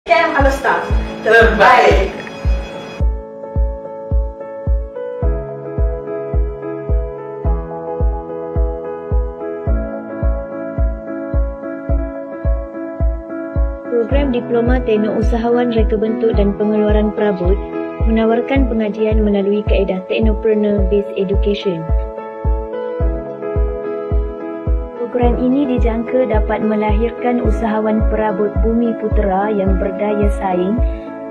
IKM Alustar terbaik. Program Diploma Teknik Usahawan Reka Bentuk dan Pengeluaran Perabot menawarkan pengajian melalui kaedah Technopreneur Based Education. Program ini dijangka dapat melahirkan usahawan perabot bumi putera yang berdaya saing,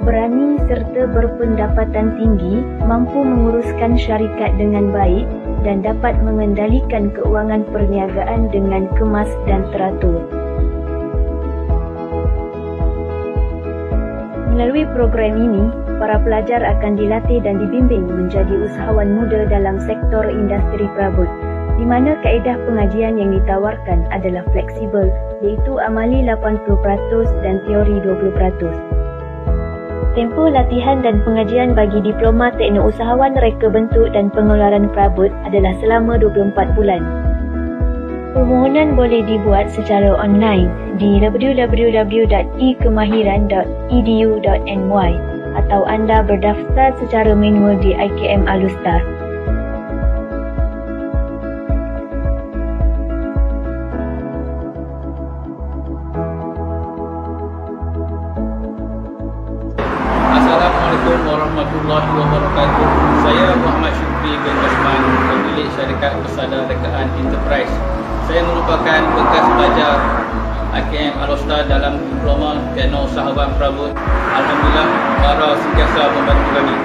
berani serta berpendapatan tinggi, mampu menguruskan syarikat dengan baik dan dapat mengendalikan keuangan perniagaan dengan kemas dan teratur. Melalui program ini, para pelajar akan dilatih dan dibimbing menjadi usahawan muda dalam sektor industri perabot, di mana kaedah pengajian yang ditawarkan adalah fleksibel, iaitu amali 80% dan teori 20%. Tempoh latihan dan pengajian bagi Diploma Teknik Usahawan Reka Bentuk dan Pengeluaran Perabot adalah selama 24 bulan. Permohonan boleh dibuat secara online di www.ikemahiran.edu.ny atau anda berdaftar secara manual di IKM Alustar. Assalamualaikum warahmatullahi wabarakatuh. Saya Muhammad Syukri bin Osman, pemilik syarikat Persada Rekaan Enterprise. Saya merupakan bekas pelajar IKM Alustar dalam Diploma Teknik Usahawan Perabot. Alhamdulillah, para sentiasa membantu kami.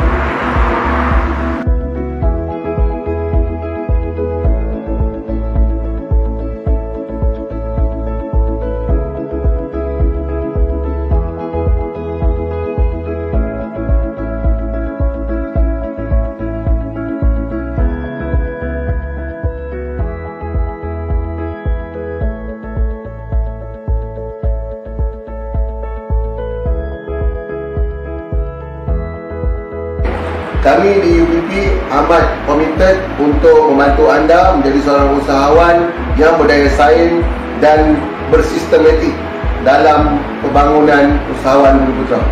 Kami di UPP amat komited untuk membantu anda menjadi seorang usahawan yang berdaya saing dan bersistematik dalam pembangunan usahawan bumi putera.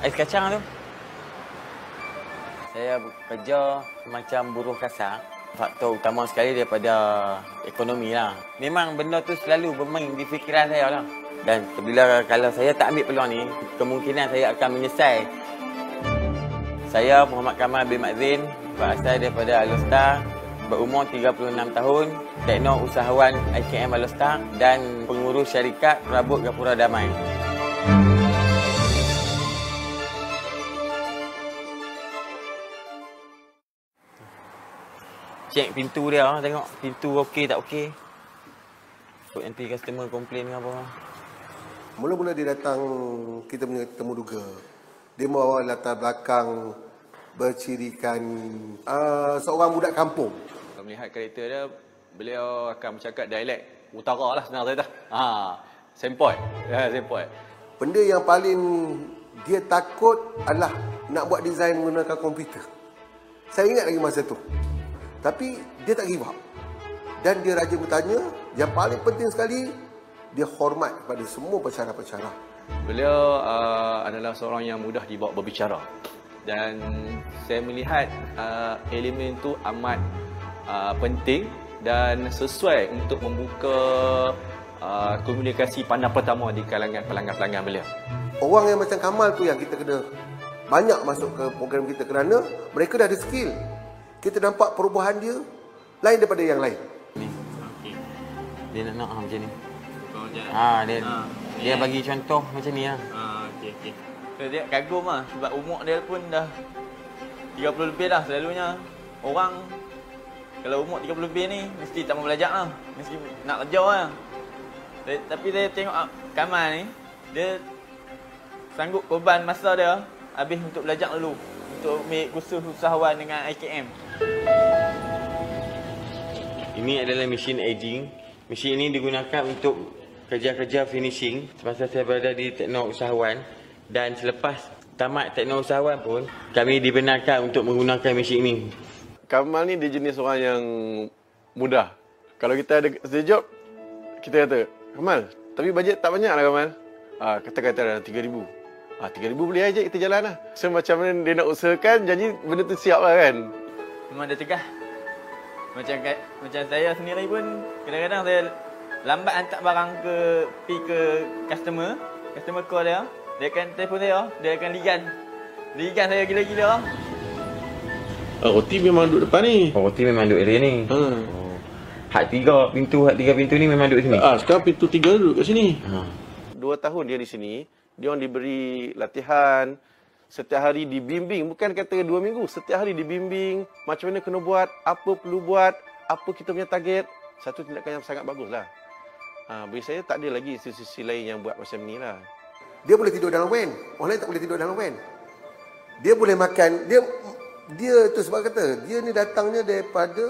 Ais kacang tu. Saya bekerja macam buruh kasar. Faktor utama sekali daripada ekonomi lah. Memang benda tu selalu bermain di fikiran saya lah. Dan kalau saya tak ambil peluang ni, kemungkinan saya akan menyesal. Saya Muhammad Kamal bin Mazin, berasal daripada Alustar, berumur 36 tahun, teknik usahawan IKM Alustar dan pengurus syarikat Perabot Gapura Damai. Cek pintu dia, tengok pintu okey tak okey. Nanti customer komplain ke apa. Mula-mula dia datang, kita punya temu duga. Dia membawa latar belakang bercirikan seorang budak kampung. Kalau melihat karakter dia, beliau akan bercakap dialek utara lah senang saya tak. Sempoi. Sempoi. Benda yang paling dia takut adalah nak buat desain menggunakan komputer. Saya ingat lagi masa tu. Tapi dia tak give up. Dan dia rajin bertanya. Yang paling penting sekali, dia hormat kepada semua pensyarah-pensyarah. Beliau adalah seorang yang mudah dibawa berbicara. Dan saya melihat elemen itu amat penting dan sesuai untuk membuka komunikasi pandang pertama di kalangan pelanggan-pelanggan beliau. Orang yang macam Kamal tu yang kita kena banyak masuk ke program kita kerana mereka dah ada skill. Kita nampak perubahan dia lain daripada yang lain. Ni. Okay. Dia nak macam ni. Dia bagi contoh macam ni lah. Okey. So, dia kagum lah sebab umur dia pun dah 30 lebih dah. Selalunya orang kalau umur 30 lebih ni mesti tak mau belajar lah. Mesti nak kerja lah. Tapi dia tengok Kamal ni, dia sanggup korban masa dia habis untuk belajar dulu. Untuk ambil kursus usahawan dengan IKM. Ini adalah mesin aging. Mesin ini digunakan untuk kerja-kerja finishing semasa saya berada di teknik usahawan. Dan selepas tamat teknousahawan pun kami dibenarkan untuk menggunakan mesin ini. Kamal ni dia jenis orang yang mudah. Kalau kita ada job, kita kata, Kamal, tapi bajet tak banyak lah Kamal. Kata-kata dah 3,000. 3,000 boleh aja kita jalan lah. So macam mana dia nak usahakan, janji benda tu siap lah kan. Memang dia tegah. Macam saya sendiri pun kadang-kadang saya lambat hantar barang pergi ke customer call dia. Dia akan telefon saya, dia akan ligan saya gila-gila. Roti memang duduk depan ni. Roti memang duduk area ni. Hak tiga pintu ni memang duduk sini. Sekarang pintu 3 duduk kat sini. 2 tahun dia di sini, dia orang diberi latihan, setiap hari dibimbing, bukan kata 2 minggu, setiap hari dibimbing macam mana kena buat, apa perlu buat, apa kita punya target. Satu tindakan yang sangat baguslah. Bagi saya tak ada lagi sisi lain yang buat macam ni lah. Dia boleh tidur dalam van. Orang lain tak boleh tidur dalam van. Dia boleh makan. Dia tu sebab kata, dia ni datangnya daripada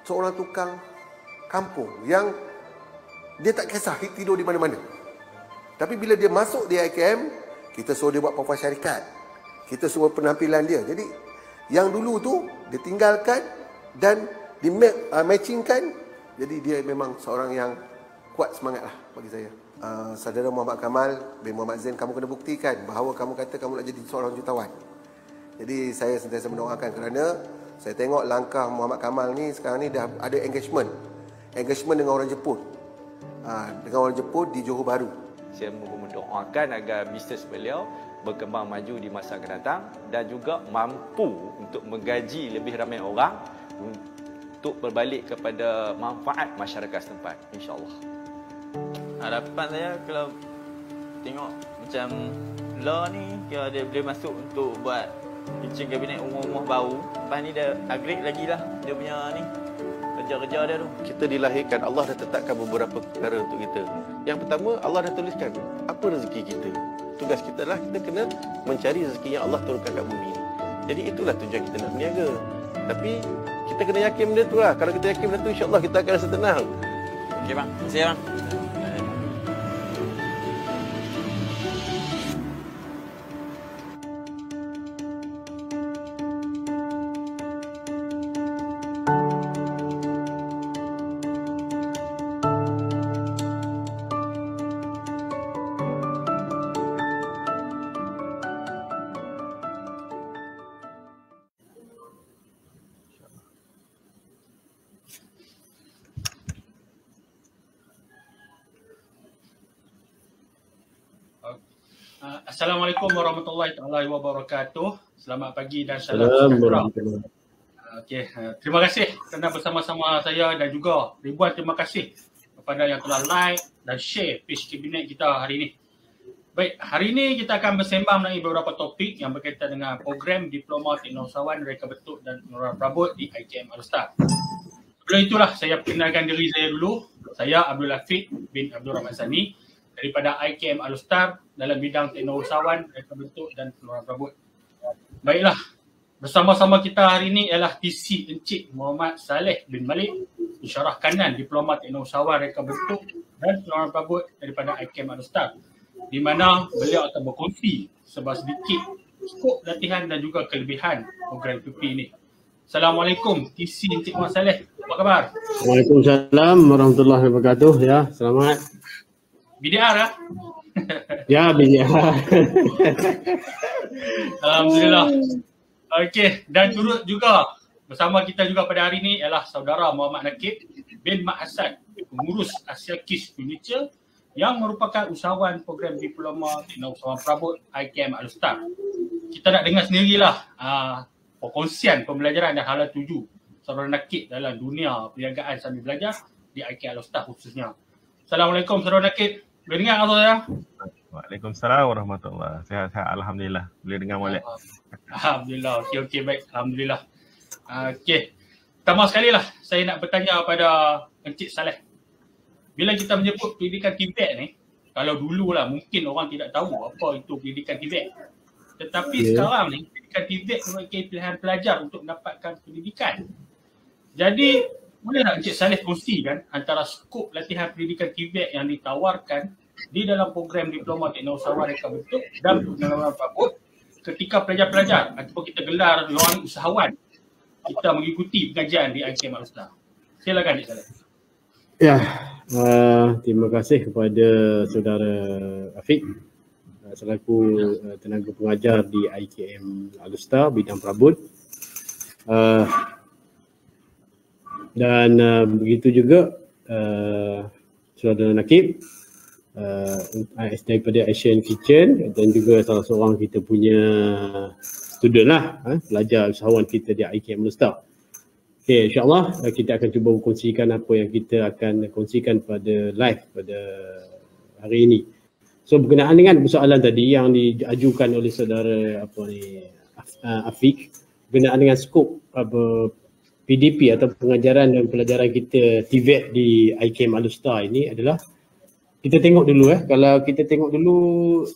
seorang tukang kampung yang dia tak kisah tidur di mana-mana. Tapi bila dia masuk di IKM, kita suruh dia buat profil syarikat. Kita suruh penampilan dia. Jadi yang dulu tu dia tinggalkan dan di matchingkan. Jadi dia memang seorang yang kuat semangat lah bagi saya. Saudara Muhammad Kamal bin Muhammad Zain, kamu kena buktikan bahawa kamu kata kamu nak jadi seorang jutawan. Jadi saya sentiasa mendoakan kerana saya tengok langkah Muhammad Kamal ni sekarang ni dah ada engagement dengan orang Jepun. Dengan orang Jepun di Johor Bahru. Saya mendoakan agar bisnes beliau berkembang maju di masa akan datang dan juga mampu untuk menggaji lebih ramai orang untuk berbalik kepada manfaat masyarakat setempat, insya-Allah. Harapan saya kalau tengok macam law ni, kalau dia boleh masuk untuk buat kitchen kabinet rumah-rumah baru, lepas ni dia upgrade lagi lah dia punya ni kerja-kerja dia tu. Kita dilahirkan, Allah dah tetapkan beberapa perkara untuk kita. Yang pertama, Allah dah tuliskan apa rezeki kita. Tugas kita lah, kita kena mencari rezeki yang Allah turunkan kat bumi ni. Jadi itulah tujuan kita nak berniaga. Tapi kita kena yakin benda tu lah. Kalau kita yakin benda tu, insya-Allah kita akan rasa tenang. Okey bang, terima kasih bang. Assalamualaikum warahmatullahi wabarakatuh. Selamat pagi dan salam sejahtera. Okey, terima kasih kerana bersama-sama saya dan juga ribuan terima kasih kepada yang telah like dan share page kabinet kita hari ini. Baik, hari ini kita akan bersembang mengenai beberapa topik yang berkaitan dengan program Diploma Teknousahawan Reka Bentuk dan Pengeluaran Perabot di IKM Alustar. Sebelum itulah saya perkenalkan diri saya dulu. Saya Abdul Afiq bin Abdul Rahman Sani daripada IKM Alustar dalam bidang teknousahawan, reka bentuk dan pengeluaran perabot. Baiklah, bersama-sama kita hari ini ialah TC Encik Muhammad Saleh bin Malik, Pensyarah Kanan Diploma Teknousahawan Reka Bentuk dan Pengeluaran Perabot daripada IKM Alustar, di mana beliau akan berkongsi sebarang sedikit skop latihan dan juga kelebihan program PP ini. Assalamualaikum TC Encik Muhammad Saleh, apa khabar? Waalaikumsalam warahmatullahi wabarakatuh. Ya, selamat. BDR lah? Ya, BDR. Alhamdulillah. Okey, dan turut juga bersama kita juga pada hari ini ialah saudara Muhammad Nakib bin Mak Hassan, pengurus Asia Kiss Furniture yang merupakan usahawan program Diploma Teknousahawan Perabot IKM Alustar. Kita nak dengar sendirilah perkongsian pembelajaran dan hala tuju saudara Nakib dalam dunia perniagaan sambil belajar di IKM Alustar khususnya. Assalamualaikum saudara Nakib. Boleh dengar atau saya? Waalaikumsalam warahmatullahi. Sihat-sihat, alhamdulillah. Boleh dengar molek. Alhamdulillah. Okey baik. Alhamdulillah. Okey. Pertama sekali lah saya nak bertanya kepada Encik Saleh. Bila kita menyebut pendidikan TVET ni, kalau dulu lah mungkin orang tidak tahu apa itu pendidikan TVET. Tetapi sekarang ni pendidikan TVET sebagai pilihan pelajar untuk mendapatkan pendidikan. Jadi boleh tak Encik Saleh kongsikan antara skop latihan pendidikan TVET yang ditawarkan di dalam program Diploma Teknologi Usahawan Reka Bentuk dan Pengenalan Prabot ketika pelajar-pelajar ataupun kita gelar lawan usahawan kita mengikuti pengajian di IKM Al-Ustaz. Silakan Cik Saleh. Ya, terima kasih kepada saudara Afiq selaku tenaga pengajar di IKM Al-Ustaz bidang perabot. Dan begitu juga saudara Nakib daripada Asian Kitchen dan juga salah seorang kita punya student lah, pelajar usahawan kita di IKM Al-Ustaz. Okay, insyaAllah kita akan cuba kongsikan apa yang kita akan kongsikan pada live pada hari ini. So berkenaan dengan persoalan tadi yang diajukan oleh saudara Afiq berkenaan dengan skop PDP atau pengajaran dan pelajaran kita TVET di IKM Al-Ustaz ini adalah kita tengok dulu kalau kita tengok dulu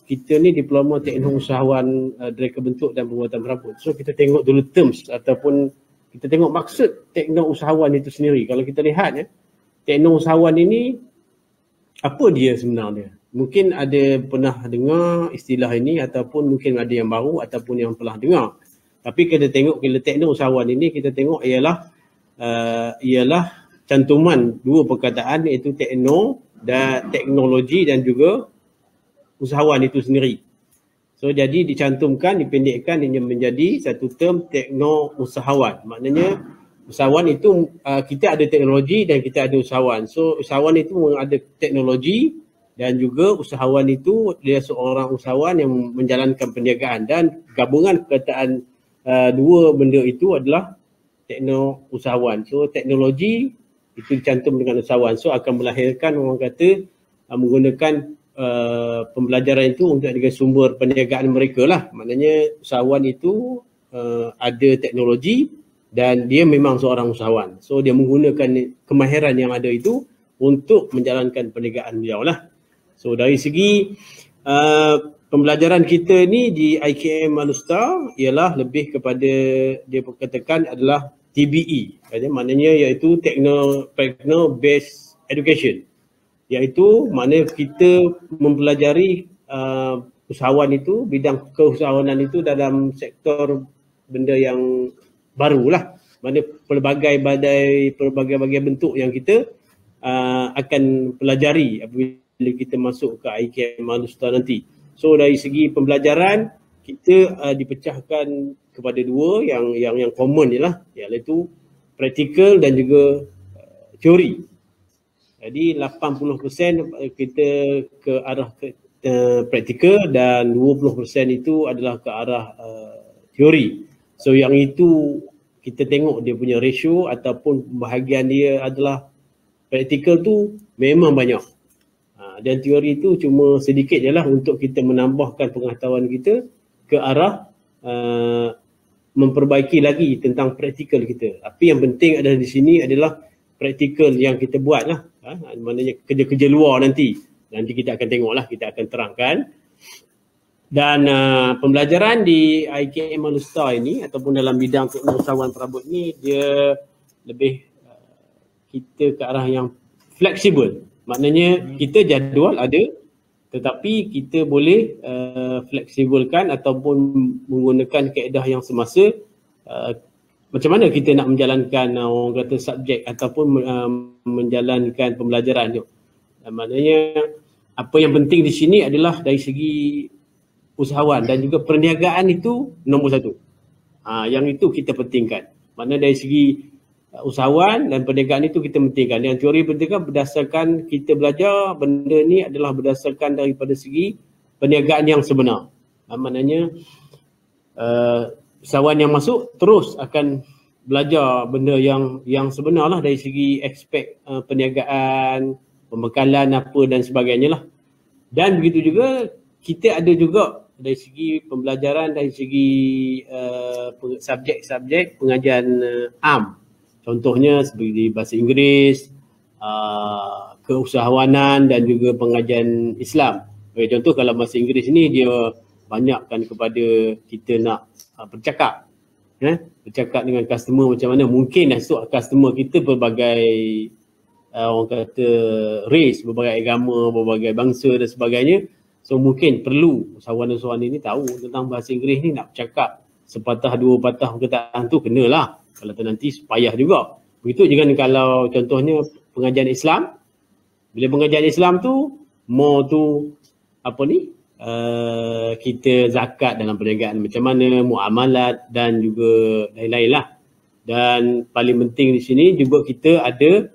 kita ni Diploma Teknologi Usahawan Reka Bentuk dan Pembuatan Perabot. So kita tengok dulu terms ataupun kita tengok maksud teknologi usahawan itu sendiri. Kalau kita lihat teknologi usahawan ini apa dia sebenarnya? Mungkin ada pernah dengar istilah ini ataupun mungkin ada yang baru ataupun yang pernah dengar. Tapi kita tengok bila teknologi usahawan ini kita tengok ialah cantuman dua perkataan iaitu teknologi dan juga usahawan itu sendiri. So jadi dicantumkan, dipendekkan dia menjadi satu term teknologi usahawan. Maknanya usahawan itu kita ada teknologi dan kita ada usahawan. So usahawan itu ada teknologi dan juga usahawan itu dia seorang usahawan yang menjalankan perniagaan dan gabungan perkataan dua benda itu adalah teknologi usahawan. So teknologi itu dicantum dengan usahawan. So akan melahirkan orang kata menggunakan pembelajaran itu untuk dengan sumber perniagaan mereka lah. Maknanya usahawan itu ada teknologi dan dia memang seorang usahawan. So dia menggunakan kemahiran yang ada itu untuk menjalankan perniagaan beliau lah. So dari segi pembelajaran kita ni di IKM Al-Ustaz ialah lebih kepada dia katakan adalah TBE. Maknanya iaitu Techno Based Education. Iaitu mana kita mempelajari usahawan itu, bidang keusahawanan itu dalam sektor benda yang barulah. Mana pelbagai bentuk yang kita akan pelajari apabila kita masuk ke IKM Al-Ustaz nanti. So dari segi pembelajaran kita dipecahkan kepada dua yang common ialah iaitu praktikal dan juga teori. Jadi 80% kita ke arah praktikal dan 20% itu adalah ke arah teori. So yang itu kita tengok dia punya ratio ataupun bahagian dia adalah praktikal tu memang banyak. Dan teori itu cuma sedikit je lah untuk kita menambahkan pengetahuan kita ke arah memperbaiki lagi tentang praktikal kita. Tapi yang penting adalah di sini adalah praktikal yang kita buat lah. Maknanya kerja-kerja luar nanti kita akan tengok lah, kita akan terangkan. Dan pembelajaran di IKM Al-Ustaz ini ataupun dalam bidang teknologi usahawan perabot ni dia lebih kita ke arah yang fleksibel. Maknanya kita jadual ada tetapi kita boleh fleksibelkan ataupun menggunakan kaedah yang semasa macam mana kita nak menjalankan orang kata subjek ataupun menjalankan pembelajaran tu. Maknanya apa yang penting di sini adalah dari segi usahawan dan juga perniagaan itu nombor satu. Yang itu kita pentingkan. Maknanya dari segi usahawan dan perniagaan itu kita pentingkan. Yang teori pentingkan berdasarkan kita belajar benda ni adalah berdasarkan daripada segi perniagaan yang sebenar. Maknanya usahawan yang masuk terus akan belajar benda yang sebenar lah dari segi aspek perniagaan, pembekalan apa dan sebagainya lah. Dan begitu juga kita ada juga dari segi pembelajaran dari segi subjek-subjek pengajian am. Contohnya seperti bahasa Inggeris, keusahawanan dan juga pengajian Islam. Contoh kalau bahasa Inggeris ni dia banyakkan kepada kita nak bercakap. Bercakap dengan customer macam mana. Mungkin esok customer kita pelbagai orang kata race, berbagai agama, berbagai bangsa dan sebagainya. So mungkin perlu usahawan-usahawan ini tahu tentang bahasa Inggeris ni, nak bercakap sepatah dua patah perkataan tu kenalah. Kalau tu nanti payah juga. Begitu juga kalau contohnya pengajian Islam. Bila pengajian Islam tu more tu apa ni? Kita zakat dalam perniagaan macam mana, muamalat dan juga lain-lain lah. Dan paling penting di sini juga kita ada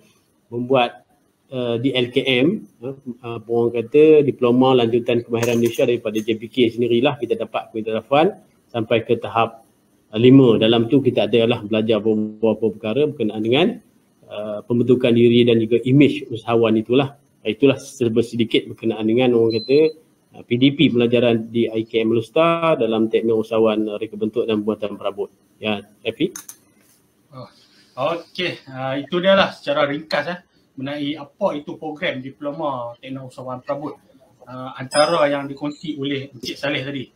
membuat di LKM, orang kata Diploma Lanjutan Kemahiran Malaysia daripada JPK sendirilah, kita dapat pengiktirafan sampai ke tahap 5. Dalam tu kita adalah belajar beberapa perkara berkenaan dengan pembentukan diri dan juga imej usahawan itulah. Itulah sedikit berkenaan dengan orang kata PDP, pelajaran di IKM Lusta dalam teknik usahawan reka bentuk dan pembuatan perabot. Ya, Efi. Okey, itu dia lah secara ringkas mengenai apa itu program Diploma Teknik Usahawan Perabot antara yang dikongsi oleh Encik Saleh tadi.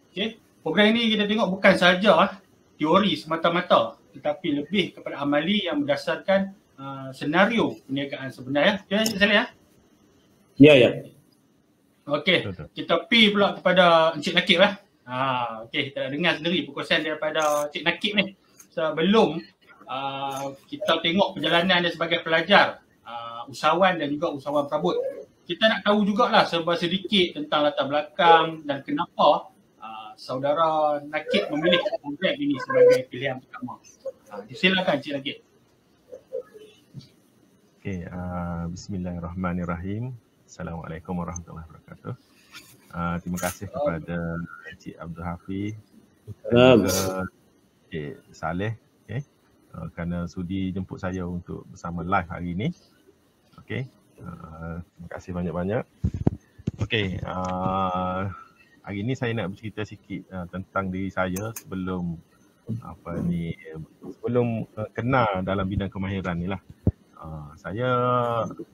Okey, program ini kita tengok bukan sahaja teori semata-mata, tetapi lebih kepada amali yang berdasarkan senario perniagaan sebenar. Ya, Encik Saleh Ya, ya. Okey, kita pergi pula kepada Encik Nakib okey, kita dah dengar sendiri perkongsian daripada Encik Nakib ni. Sebelum kita tengok perjalanan dia sebagai pelajar usahawan dan juga usahawan perabot, kita nak tahu jugalah serba sedikit tentang latar belakang dan kenapa saudara Nakib memilih program ini sebagai pilihan pertama. Silakan Encik Nakib. Okey, bismillahirrahmanirrahim. Assalamualaikum warahmatullahi wabarakatuh. Terima kasih kepada Encik Abdul Hafiz dan Encik Saleh kerana sudi jemput saya untuk bersama live hari ini. Okey, terima kasih banyak-banyak. Okey, hari ini saya nak bercerita sikit tentang diri saya sebelum sebelum kenal dalam bidang kemahiran ni lah. Saya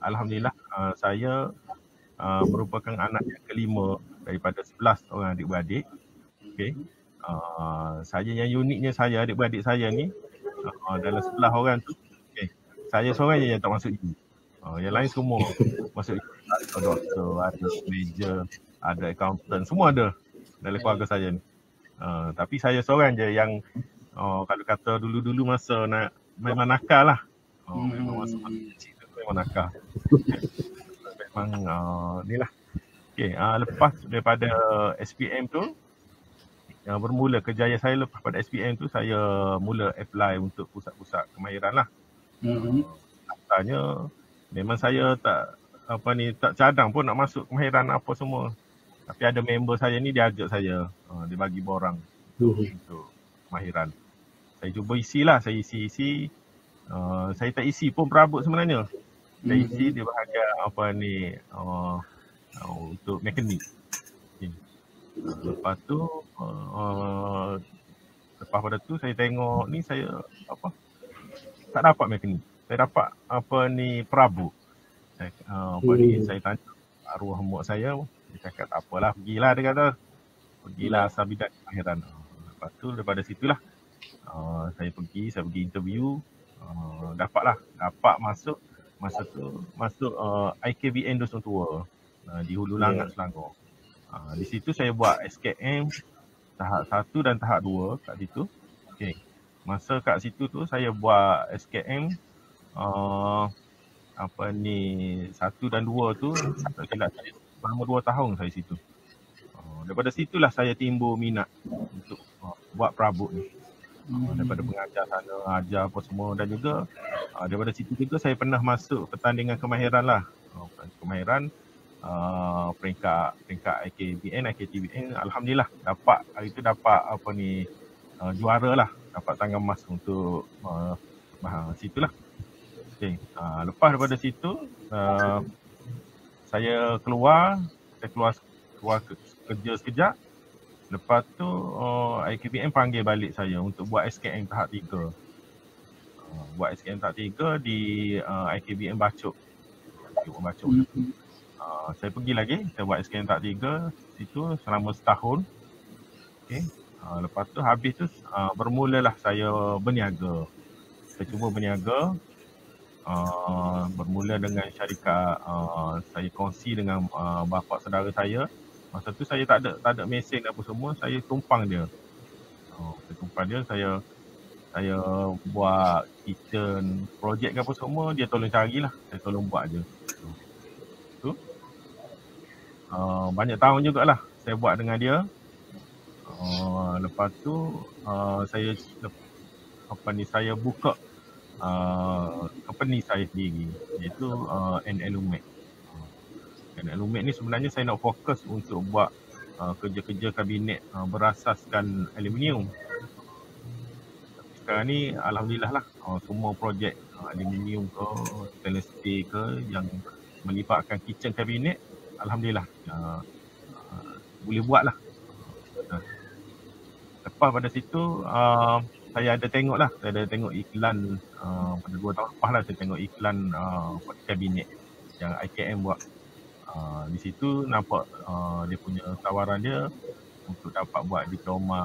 alhamdulillah saya merupakan anak yang kelima daripada 11 orang adik-beradik. Okey. Saya yang uniknya saya, adik-beradik saya ni dalam 11 orang tu, saya seorang je yang tak masuk U. Yang lain semua masuk U. Ada doktor, ada manager, ada accountant, semua ada dalam keluarga saya ni. Tapi saya seorang je yang kalau kata dulu-dulu masa nak memang nakal lah. Memang masa kecil tu memang nakal. Memang ni lah. Okay, lepas daripada SPM tu, yang bermula kejayaan saya lepas pada SPM tu, saya mula apply untuk pusat-pusat kemahiran lah. Katanya memang saya tak tak cadang pun nak masuk kemahiran apa semua. Tapi ada member saya ni dia ajak saya, dia bagi borang untuk kemahiran. Saya cuba isilah, saya isi. Saya tak isi pun perabot sebenarnya. Saya isi di bahagian untuk mekanik. Okay. Lepas tu lepas pada tu saya tengok ni saya tak dapat mekanik. Saya dapat perabot. Saya tanya arwah mak saya, dia cakap tak apalah, pergilah, dia kata. Pergilah asal bidang kemahiran. Lepas tu daripada situlah saya pergi interview. Dapat masuk masa tu IKBN Dusun Tua di Hulu Langat, Selangor. Di situ saya buat SKM tahap 1 dan tahap 2 kat situ. Okey. Masa kat situ tu saya buat SKM 1 dan 2 tu selama 2 tahun saya situ. Daripada situlah saya timbul minat untuk buat perabot ni. Daripada pengajar sana, ajar apa semua, dan juga daripada situ juga saya pernah masuk pertandingan kemahiran lah. Kemahiran peringkat IKBN, IKTBN, alhamdulillah dapat hari tu dapat juara lah, dapat tangga emas untuk situlah. Okay. Lepas daripada situ saya keluar kerja sekejap. Lepas tu IKBN panggil balik saya untuk buat SKM tahap 3. Buat SKM tahap 3 di IKBN Bacok. Saya pergi lagi, saya buat SKM tahap 3 situ selama setahun. Okay. Lepas tu habis tu bermulalah saya berniaga. Saya cuba berniaga. Bermula dengan syarikat, saya kongsi dengan bapa saudara saya. Masa tu saya tak ada mesin apa semua, saya tumpang dia. Saya tumpang dia, saya buat kitchen projek ke apa semua, dia tolong carilah, saya tolong buat je. Tu banyak tahun jugalah saya buat dengan dia. Lepas tu saya buka company saya sendiri, iaitu NLUMEC. NLUMEC ni sebenarnya saya nak fokus untuk buat kerja-kerja kabinet berasaskan aluminium. Sekarang ni alhamdulillah lah, semua projek aluminium ke stainless steel ke yang melibatkan kitchen kabinet, alhamdulillah boleh buat lah. Lepas pada situ saya ada tengok iklan pada 2 tahun lepas lah, saya tengok iklan kabinet yang IKM buat. Di situ nampak dia punya tawaran dia untuk dapat buat diploma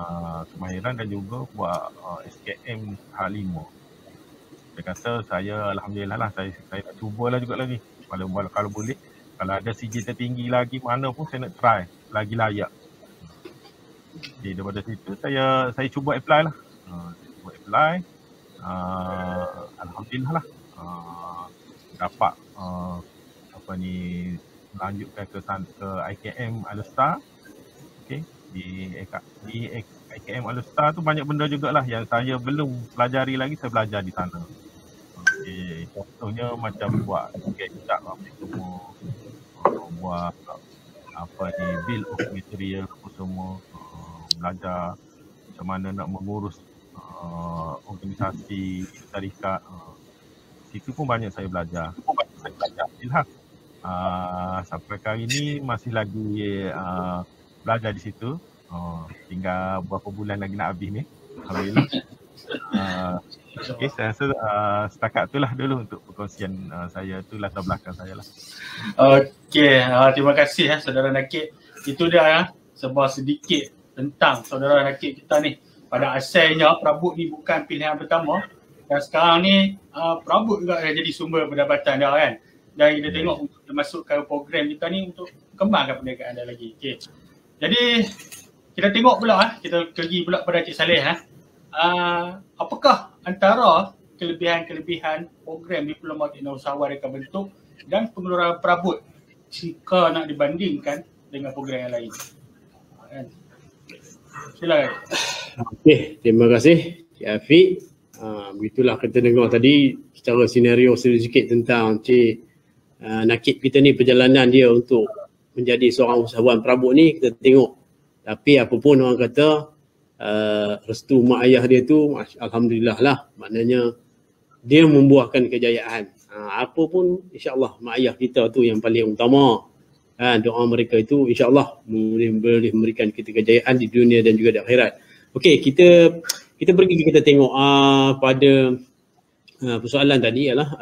kemahiran dan juga buat SKM H5. Saya kata saya alhamdulillah lah, saya nak cubalah juga lagi. Kalau boleh, kalau ada CJ tertinggi lagi mana pun saya nak try lagi layak. Jadi daripada situ saya cuba apply lah. Alhamdulillah lah, dapat melanjutkan ke IKM Alustar. Okay. Di IKM Alustar tu banyak benda jugalah yang saya belum pelajari lagi, saya belajar di sana. Okay. Contohnya macam buat SketchUp apa semua, buat build of material apa semua, belajar macam mana nak mengurus organisasi syarikat. Situ pun banyak saya belajar. Alhamdulillah. Sampai hari ni masih lagi belajar di situ. Tinggal berapa bulan lagi nak habis ni. Alhamdulillah. Okay, saya rasa setakat itulah dulu untuk perkongsian saya, tu latar belakang saya lah. Okey, terima kasih saudara Nakib. Itu dia sebuah sedikit tentang saudara Nakib kita ni. Pada asalnya perabot ni bukan pilihan pertama, dan sekarang ni perabot juga jadi sumber pendapatan dia kan. Dan kita tengok untuk masukkan program kita ni untuk kembangkan perniagaan dia lagi. Okay. Jadi kita tengok pula, kita pergi pula pada Cik Saleh. Apakah antara kelebihan-kelebihan program diploma teknologi usahawan reka bentuk dan pengeluaran perabot jika nak dibandingkan dengan program yang lain? Silakan. Okey, terima kasih Cik Afiq. Begitulah kita dengar tadi secara senario sedikit tentang Cik Nakib kita ni, perjalanan dia untuk menjadi seorang usahawan perabot ni kita tengok. Tapi apa pun orang kata, restu mak ayah dia tu alhamdulillah lah, maknanya dia membuahkan kejayaan. Apa pun insya-Allah mak ayah kita tu yang paling utama. Doa mereka itu insya-Allah boleh memberikan kita kejayaan di dunia dan juga di akhirat. Okey, kita pergi kita tengok pada persoalan tadi ialah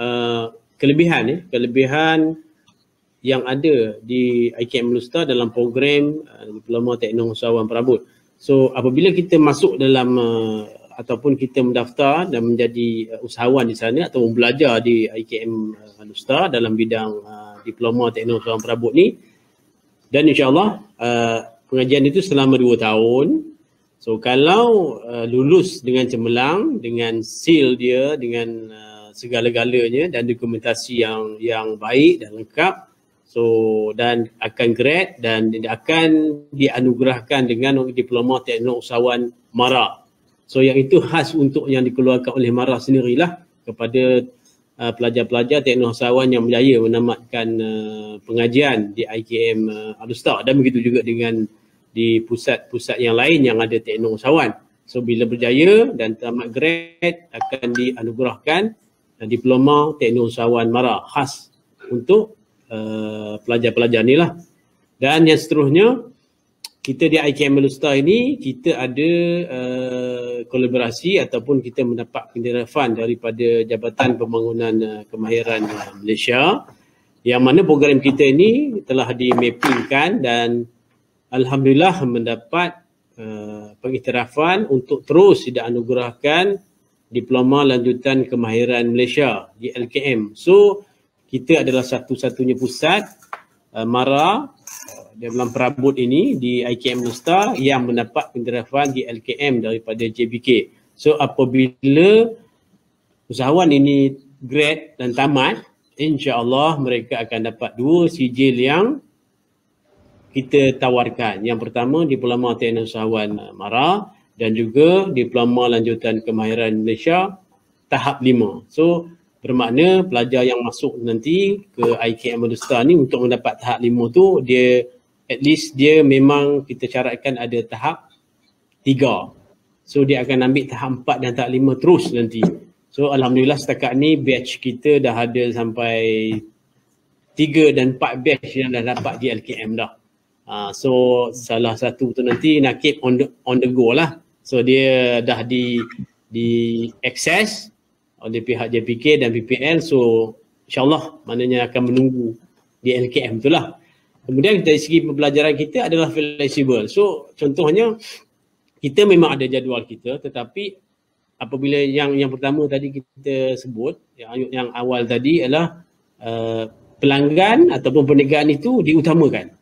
kelebihan yang ada di IKM Alustar dalam program Diploma Teknologi Usahawan Perabot. So apabila kita masuk dalam ataupun kita mendaftar dan menjadi usahawan di sana atau belajar di IKM Alustar dalam bidang Diploma Teknologi Usahawan Perabot ni, dan insya-Allah pengajian itu selama 2 tahun. So kalau lulus dengan cemerlang, dengan seal dia, dengan segala-galanya dan dokumentasi yang baik dan lengkap, so dan akan grade dan akan dianugerahkan dengan diploma teknologi usahawan MARA. So yang itu khas untuk yang dikeluarkan oleh MARA sendirilah kepada pelajar-pelajar teknologi usahawan yang berjaya menamatkan pengajian di IKM Alustar, dan begitu juga dengan di pusat-pusat yang lain yang ada teknologi usahawan. So bila berjaya dan tamat grade akan dianugerahkan diploma teknologi usahawan MARA khas untuk pelajar-pelajar ni lah. Dan yang seterusnya, kita di IKM Alustar ini kita ada kolaborasi ataupun kita mendapat penderafan daripada Jabatan Pembangunan Kemahiran Malaysia, yang mana program kita ini telah dimappingkan dan alhamdulillah mendapat pengiktirafan untuk terus dianugerahkan Diploma Lanjutan Kemahiran Malaysia di LKM. So kita adalah satu-satunya pusat MARA dalam perabot ini di IKM Nustar yang mendapat pentarafan di LKM daripada JBK. So apabila usahawan ini grad dan tamat, insya-Allah mereka akan dapat 2 sijil yang kita tawarkan. Yang pertama Diploma Teknik Usahawan MARA dan juga Diploma Lanjutan Kemahiran Malaysia tahap 5. So bermakna pelajar yang masuk nanti ke IKM Nustar ni untuk mendapat tahap 5 tu, dia at least dia memang kita syaratkan ada tahap 3. So dia akan ambil tahap 4 dan tahap 5 terus nanti. So alhamdulillah setakat ni batch kita dah ada sampai 3 dan 4 batch yang dah dapat di LKM dah. So salah satu tu nanti Nakib on the go lah. So dia dah di access oleh pihak JPK dan PPL. So insyaAllah maknanya akan menunggu di LKM tu lah. Kemudian dari segi pembelajaran kita adalah fleksibel. So contohnya kita memang ada jadual kita, tetapi apabila yang pertama tadi kita sebut, yang awal tadi adalah pelanggan ataupun perniagaan itu diutamakan.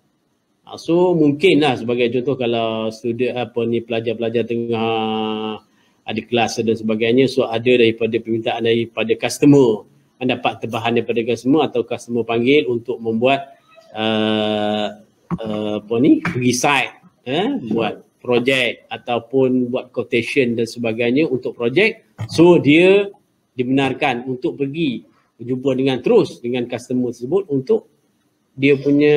So mungkinlah sebagai contoh kalau pelajar-pelajar tengah ada kelas dan sebagainya, so ada daripada permintaan daripada customer, dapat tebahan daripada customer atau customer panggil untuk membuat pergi site, buat projek ataupun buat quotation dan sebagainya untuk projek. So dia dibenarkan untuk pergi berjumpa dengan customer tersebut untuk dia punya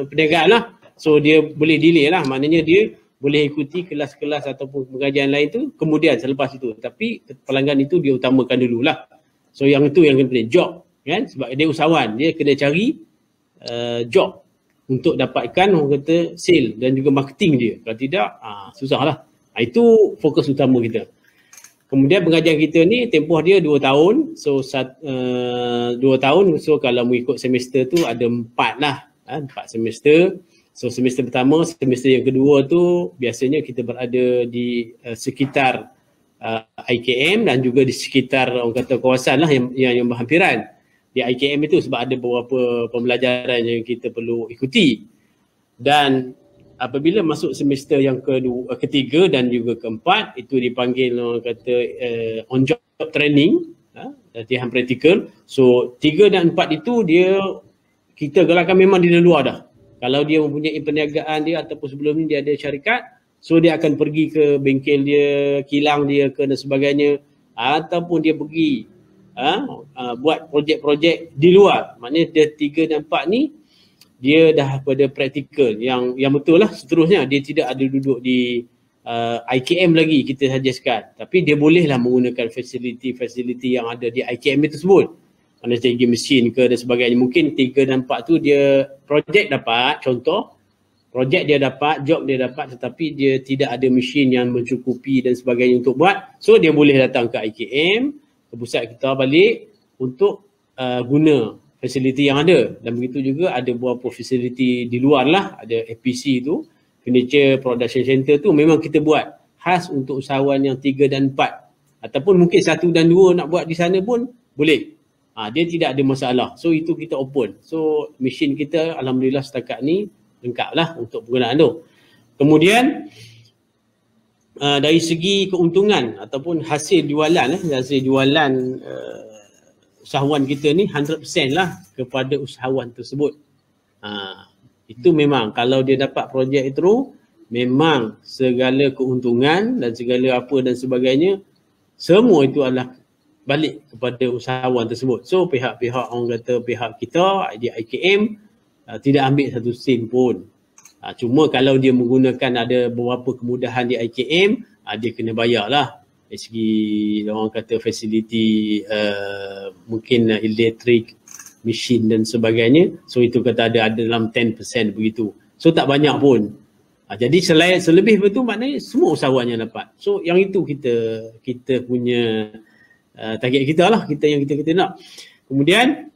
perniagaan lah. So dia boleh delay lah, maknanya dia boleh ikuti kelas-kelas ataupun pengajian lain tu kemudian selepas itu. Tapi pelanggan itu dia utamakan dululah. So yang itu yang penting, job kan, sebab dia usahawan, dia kena cari job untuk dapatkan orang kata sale dan juga marketing dia. Kalau tidak, susahlah. Itu fokus utama kita. Kemudian pengajian kita ni tempoh dia 2 tahun. So 2 tahun, so kalau mengikut semester tu ada 4 lah. 4 semester. So semester pertama, semester yang kedua tu biasanya kita berada di sekitar IKM dan juga di sekitar orang kata kawasan lah yang berhampiran di IKM itu, sebab ada beberapa pembelajaran yang kita perlu ikuti. Dan apabila masuk semester yang ketiga dan juga keempat, itu dipanggil orang kata on job training, latihan praktikal. So 3 dan 4 itu kita galakkan memang di luar dah. Kalau dia mempunyai perniagaan dia ataupun sebelum ni dia ada syarikat, so dia akan pergi ke bengkel dia, kilang dia ke dan sebagainya, ataupun dia pergi buat projek-projek di luar. Maknanya dia 3 dan 4 ni dia dah pada praktikal yang betul lah. Seterusnya dia tidak ada duduk di IKM lagi kita suggestkan, tapi dia bolehlah menggunakan fasiliti yang ada di IKM tersebut. Mana segi mesin ke dan sebagainya. Mungkin 3 dan 4 tu dia projek dapat, contoh projek dia dapat, job dia dapat, tetapi dia tidak ada mesin yang mencukupi dan sebagainya untuk buat. So dia boleh datang ke IKM, ke pusat kita balik untuk guna fasiliti yang ada. Dan begitu juga ada beberapa fasiliti di luar lah, ada FPC tu, Furniture Production Center tu memang kita buat khas untuk usahawan yang 3 dan 4. Ataupun mungkin 1 dan 2 nak buat di sana pun boleh. Dia tidak ada masalah. So itu kita open. So mesin kita alhamdulillah setakat ni lengkap lah untuk penggunaan tu. Kemudian dari segi keuntungan ataupun hasil jualan, hasil jualan usahawan kita ni 100% lah kepada usahawan tersebut. Itu memang kalau dia dapat projek itu, memang segala keuntungan dan segala apa dan sebagainya, semua itu adalah balik kepada usahawan tersebut. So pihak-pihak orang kata pihak kita di IKM tidak ambil satu sen pun. Cuma kalau dia menggunakan ada beberapa kemudahan di IKM, dia kena bayar lah. Dari segi orang kata fasiliti mungkin elektrik, mesin dan sebagainya. So itu kata ada dalam 10% begitu. So tak banyak pun. Jadi selebih itu maknanya semua usahawan yang dapat. So yang itu kita punya target kita lah, yang kita nak. Kemudian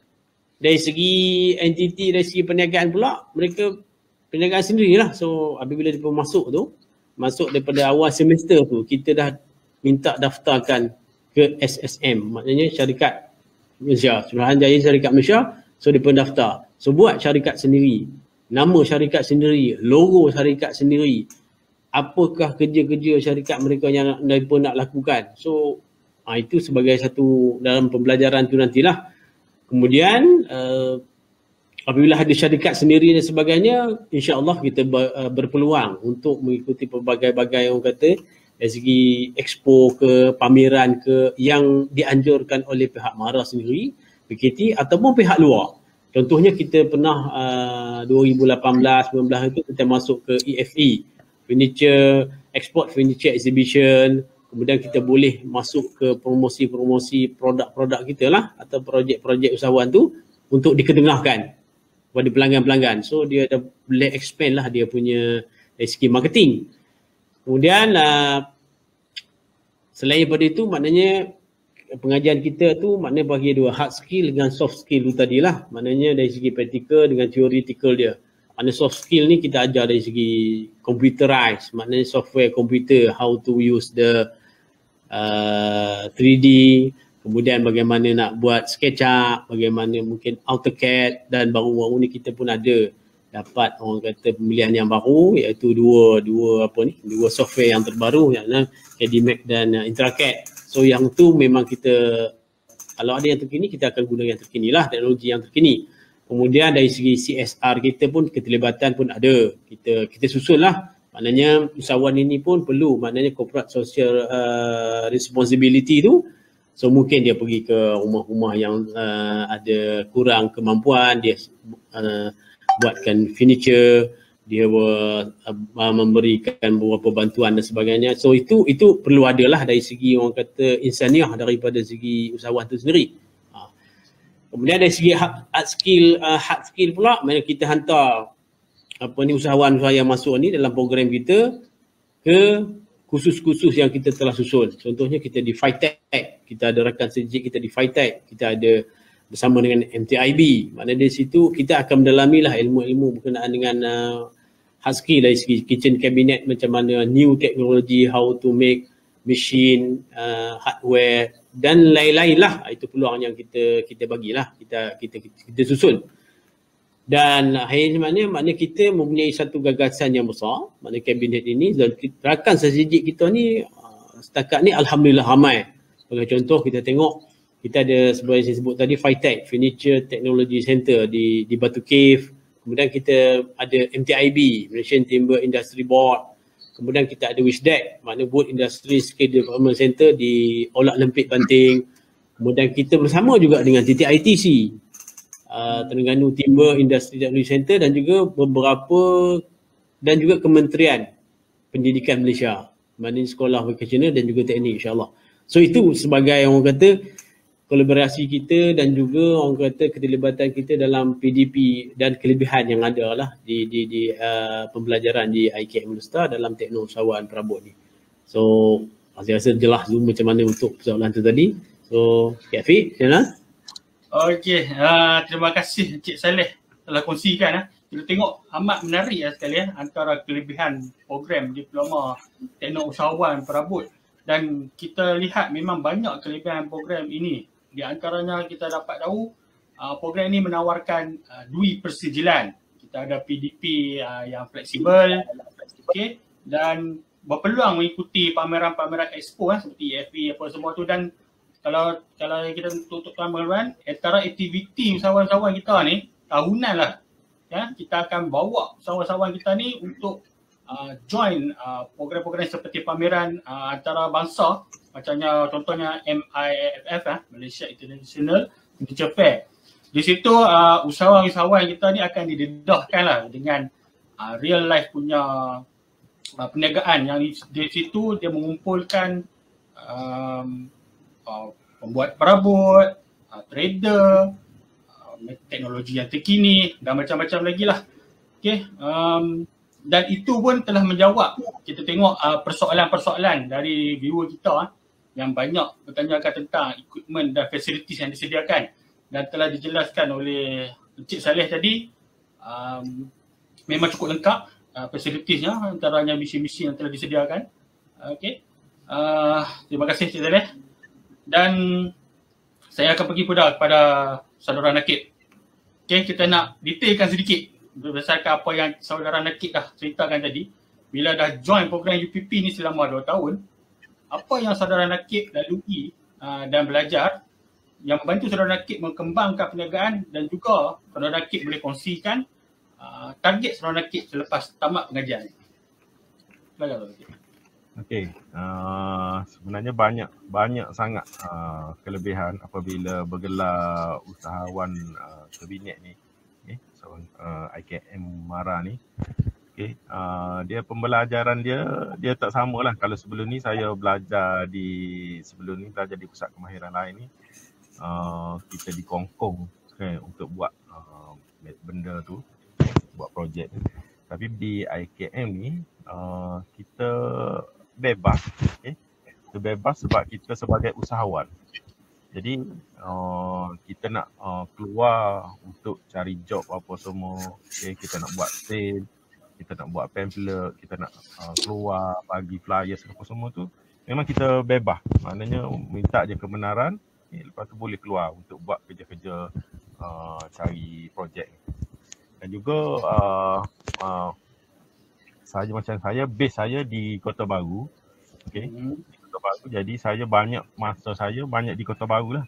dari segi entiti, dari segi perniagaan pula, mereka perniagaan sendirilah. So apabila dia masuk daripada awal semester tu, kita dah minta daftarkan ke SSM, maknanya syarikat Malaysia, Suruhanjaya Syarikat Malaysia. So dia pendaftar. So buat syarikat sendiri, nama syarikat sendiri, logo syarikat sendiri, apakah kerja-kerja syarikat mereka yang mereka nak lakukan. So itu sebagai satu dalam pembelajaran tu nantilah. Kemudian apabila ada syarikat sendiri dan sebagainya, insya-Allah kita berpeluang untuk mengikuti pelbagai-bagai orang kata dari segi expo ke pameran ke yang dianjurkan oleh pihak MARA sendiri, PKT ataupun pihak luar. Contohnya kita pernah 2018-19 itu kita masuk ke EFE, Furniture Export Furniture Exhibition. Kemudian kita boleh masuk ke promosi-promosi produk-produk kita lah atau projek-projek usahawan tu untuk dikedengarkan kepada pelanggan-pelanggan. So dia dah boleh expand lah dia punya dari segi marketing. Kemudian selain daripada itu, maknanya pengajian kita tu maknanya bagi dua, hard skill dengan soft skill tu tadilah. Maknanya dari segi praktikal dengan theoretical dia. Maknanya soft skill ni kita ajar dari segi computerized, maknanya software komputer, how to use the 3D, kemudian bagaimana nak buat SketchUp, bagaimana mungkin AutoCAD, dan baru-baru ni kita pun ada dapat orang kata pemilihan yang baru, iaitu dua software yang terbaru, iaitu CAD-Max dan Intracad. So yang tu memang kita, kalau ada yang terkini kita akan guna yang terkini lah, teknologi yang terkini. Kemudian dari segi CSR kita pun keterlibatan pun ada, kita susun lah. Maknanya usahawan ini pun perlu, maknanya corporate social responsibility tu. So mungkin dia pergi ke rumah-rumah yang ada kurang kemampuan, dia buatkan furniture, dia memberikan beberapa bantuan dan sebagainya. So itu perlu adalah dari segi orang kata insaniah daripada segi usahawan itu sendiri. Kemudian dari segi hard skill pula, mana kita hantar usahawan yang masuk ni dalam program kita ke khusus-khusus yang kita telah susun. Contohnya kita di FITEC, kita ada rakan sejik kita di FITEC, kita ada bersama dengan MTIB. Maknanya dari situ kita akan mendalami lah ilmu-ilmu berkenaan dengan hard skill dari segi kitchen cabinet, macam mana new technology, how to make machine, hardware dan lain-lain lah. Itu peluang yang kita bagilah, kita susun. Dan akhirnya maknanya kita mempunyai satu gagasan yang besar, maknanya kabinet ini, dan rakan sejik kita ni setakat ni alhamdulillah ramai. Sebagai contoh kita tengok, kita ada seperti saya sebut tadi FITEC, Furniture Technology Center di Batu Cave. Kemudian kita ada MTIB, Malaysian Timber Industry Board. Kemudian kita ada WISDEC, maknanya Wood Industry Skill Development Center di Olak Lempit Banting. Kemudian kita bersama juga dengan TTITC, Terengganu Timber Industry Technology Center, dan juga Kementerian Pendidikan Malaysia, maknanya sekolah vocational dan juga teknik, insyaAllah. So itu sebagai orang kata kolaborasi kita dan juga orang kata keterlibatan kita dalam PDP dan kelebihan yang ada lah di pembelajaran di IKM Ulster dalam teknologi usahawan perabot ni. So saya rasa jelas Zoom macam mana untuk persoalan tu tadi. So Cik Afiq, macam Okey, terima kasih Encik Saleh telah kongsikan. Kita tengok amat menarik sekali antara kelebihan program Diploma Teknologi Usahawan Perabot, dan kita lihat memang banyak kelebihan program ini. Di antaranya kita dapat tahu program ini menawarkan dui persijilan. Kita ada PDP yang fleksibel, okay, dan berpeluang mengikuti pameran-pameran expo seperti EFE apa semua tu. Dan kalau kita untuk tuan-tuan, antara aktiviti usahawan-usahawan kita ni tahunan lah, ya, kita akan bawa usahawan-usahawan kita ni untuk join program-program seperti pameran antarabangsa, macamnya contohnya MIFF, Malaysia International Furniture Fair. Di situ usahawan-usahawan kita ni akan didedahkan lah dengan real life punya perniagaan, yang di situ dia mengumpulkan pembuat perabot, trader, teknologi yang terkini dan macam-macam lagi lah. Okay. Dan itu pun telah menjawab, kita tengok persoalan-persoalan dari viewer kita yang banyak bertanyakan tentang equipment dan facilities yang disediakan, dan telah dijelaskan oleh Encik Saleh tadi. Memang cukup lengkap facilitiesnya, antaranya mesin-mesin yang telah disediakan. Okay. Terima kasih Encik Saleh. Dan saya akan pergi pula kepada saudara Nakib. Okay, kita nak detailkan sedikit berdasarkan apa yang saudara Nakib dah ceritakan tadi. Bila dah join program UPP ni selama 2 tahun, apa yang saudara Nakib lalui dan belajar yang membantu saudara Nakib mengembangkan perniagaan, dan juga saudara Nakib boleh kongsikan target saudara Nakib selepas tamat pengajian. Silakan saudara Nakib. Okey, sebenarnya banyak sangat kelebihan apabila bergelar usahawan kabinet ni, IKM Mara ni. Okey, dia pembelajaran dia tak samalah. Kalau sebelum ni saya belajar di pusat kemahiran lain ni, kita dikongkong untuk buat benda tu, buat projek tu. Tapi di IKM ni kita bebas, kita bebas sebab kita sebagai usahawan. Jadi kita nak keluar untuk cari job apa semua, kita nak buat sale, kita nak buat pamphlet, kita nak keluar bagi flyers apa semua tu, memang kita bebas. Maknanya minta je kebenaran, lepas tu boleh keluar untuk buat kerja-kerja cari projek. Dan juga saya macam base saya di Kota Baru. Okey. Di Kota Baru, jadi saya masa saya banyak di Kota Baru lah.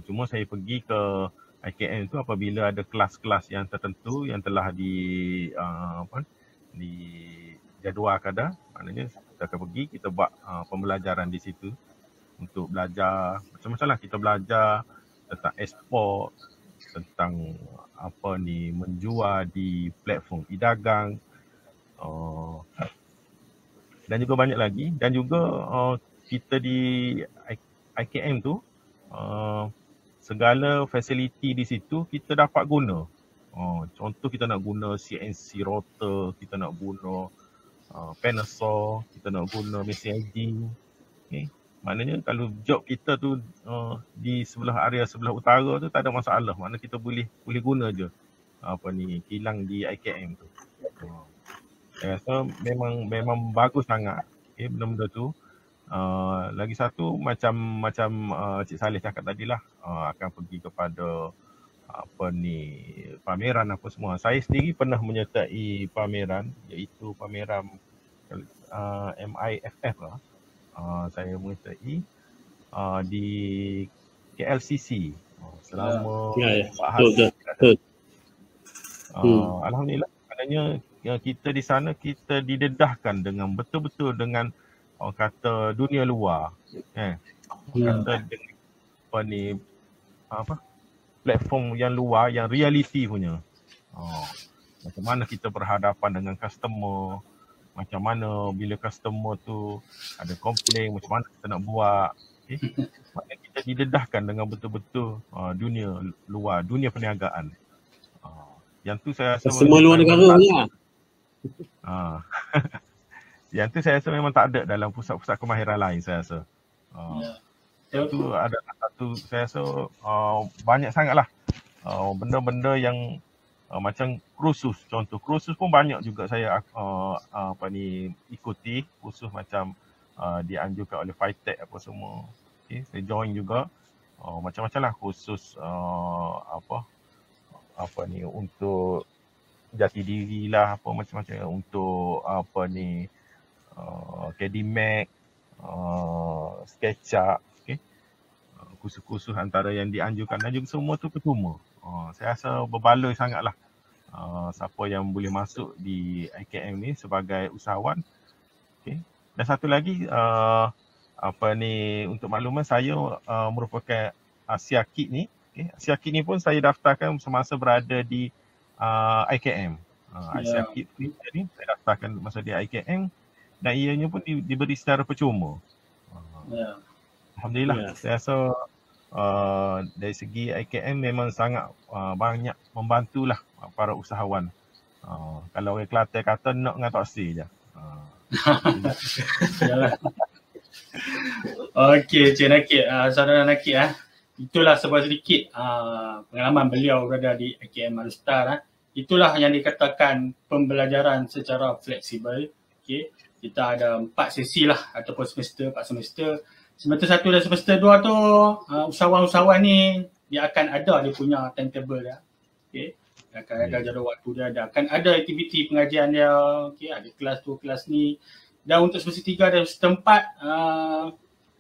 Cuma saya pergi ke IKM tu apabila ada kelas-kelas yang tertentu yang telah dijadualkan dah. Maknanya kita akan pergi, kita buat pembelajaran di situ untuk belajar macam-macam lah. Kita belajar tentang ekspor, tentang menjual di platform e-dagang, dan juga banyak lagi. Dan juga kita di IKM tu segala fasiliti di situ kita dapat guna. Contoh kita nak guna CNC router, kita nak guna panel saw, kita nak guna mesin edging. Okay. Maknanya kalau job kita tu di area sebelah utara tu tak ada masalah. Maknanya kita boleh guna je kilang di IKM tu. Saya rasa memang bagus sangat benda-benda tu. Lagi satu macam Cik Saleh cakap tadilah, akan pergi kepada pameran apa semua. Saya sendiri pernah menyertai pameran, iaitu pameran MIFF lah. Saya menyertai di KLCC selama 4 hari. Alhamdulillah, maknanya kita di sana kita didedahkan dengan betul-betul dengan orang kata dunia luar. Kata dengan platform yang luar, yang reality punya. Macam mana kita berhadapan dengan customer, macam mana bila customer tu ada komplain, macam mana kita nak buat. Maknanya kita didedahkan dengan betul-betul dunia luar, dunia perniagaan. Yang tu saya rasa semua luar negara punya. Yang tu saya rasa memang tak ada dalam pusat-pusat kemahiran lain, saya rasa. Itu ada satu, saya rasa banyak sangatlah benda-benda yang macam kursus. Contoh kursus pun banyak juga saya ikuti, kursus macam dianjurkan oleh Fitech apa semua. Okay, saya join juga macam-macam lah kursus untuk jati diri lah, apa macam-macam, untuk Academic, SketchUp, okay. Kursus-kursus antara yang dianjurkan dan juga semua tu percuma. Saya rasa berbaloi sangatlah siapa yang boleh masuk di IKM ni sebagai usahawan. Okay. Dan satu lagi untuk makluman, saya merupakan Asia Kit ni. Okay. Asia Kit ni pun saya daftarkan semasa berada di IKM. Asia Kit ni saya daftarkan masa di IKM dan ianya pun diberi secara percuma. Alhamdulillah, saya rasa dari segi IKM memang sangat banyak membantulah para usahawan. Kalau orang Kelantan kata nak dengan tak si je. Okey, Cik Nakib, saudara Nakib, itulah sebuah sedikit pengalaman beliau berada di IKM Al-Star. Itulah yang dikatakan pembelajaran secara fleksibel. Okay. Kita ada 4 sesi lah ataupun semester, 4 semester, semester 1 dan semester 2 tu usahawan-usahawan ni dia akan ada dia punya timetable dia. Okey. Akan ada jadual waktu dia, akan ada aktiviti pengajian dia. Okey, ada kelas tu, kelas ni. Dan untuk semester 3 dan semester 4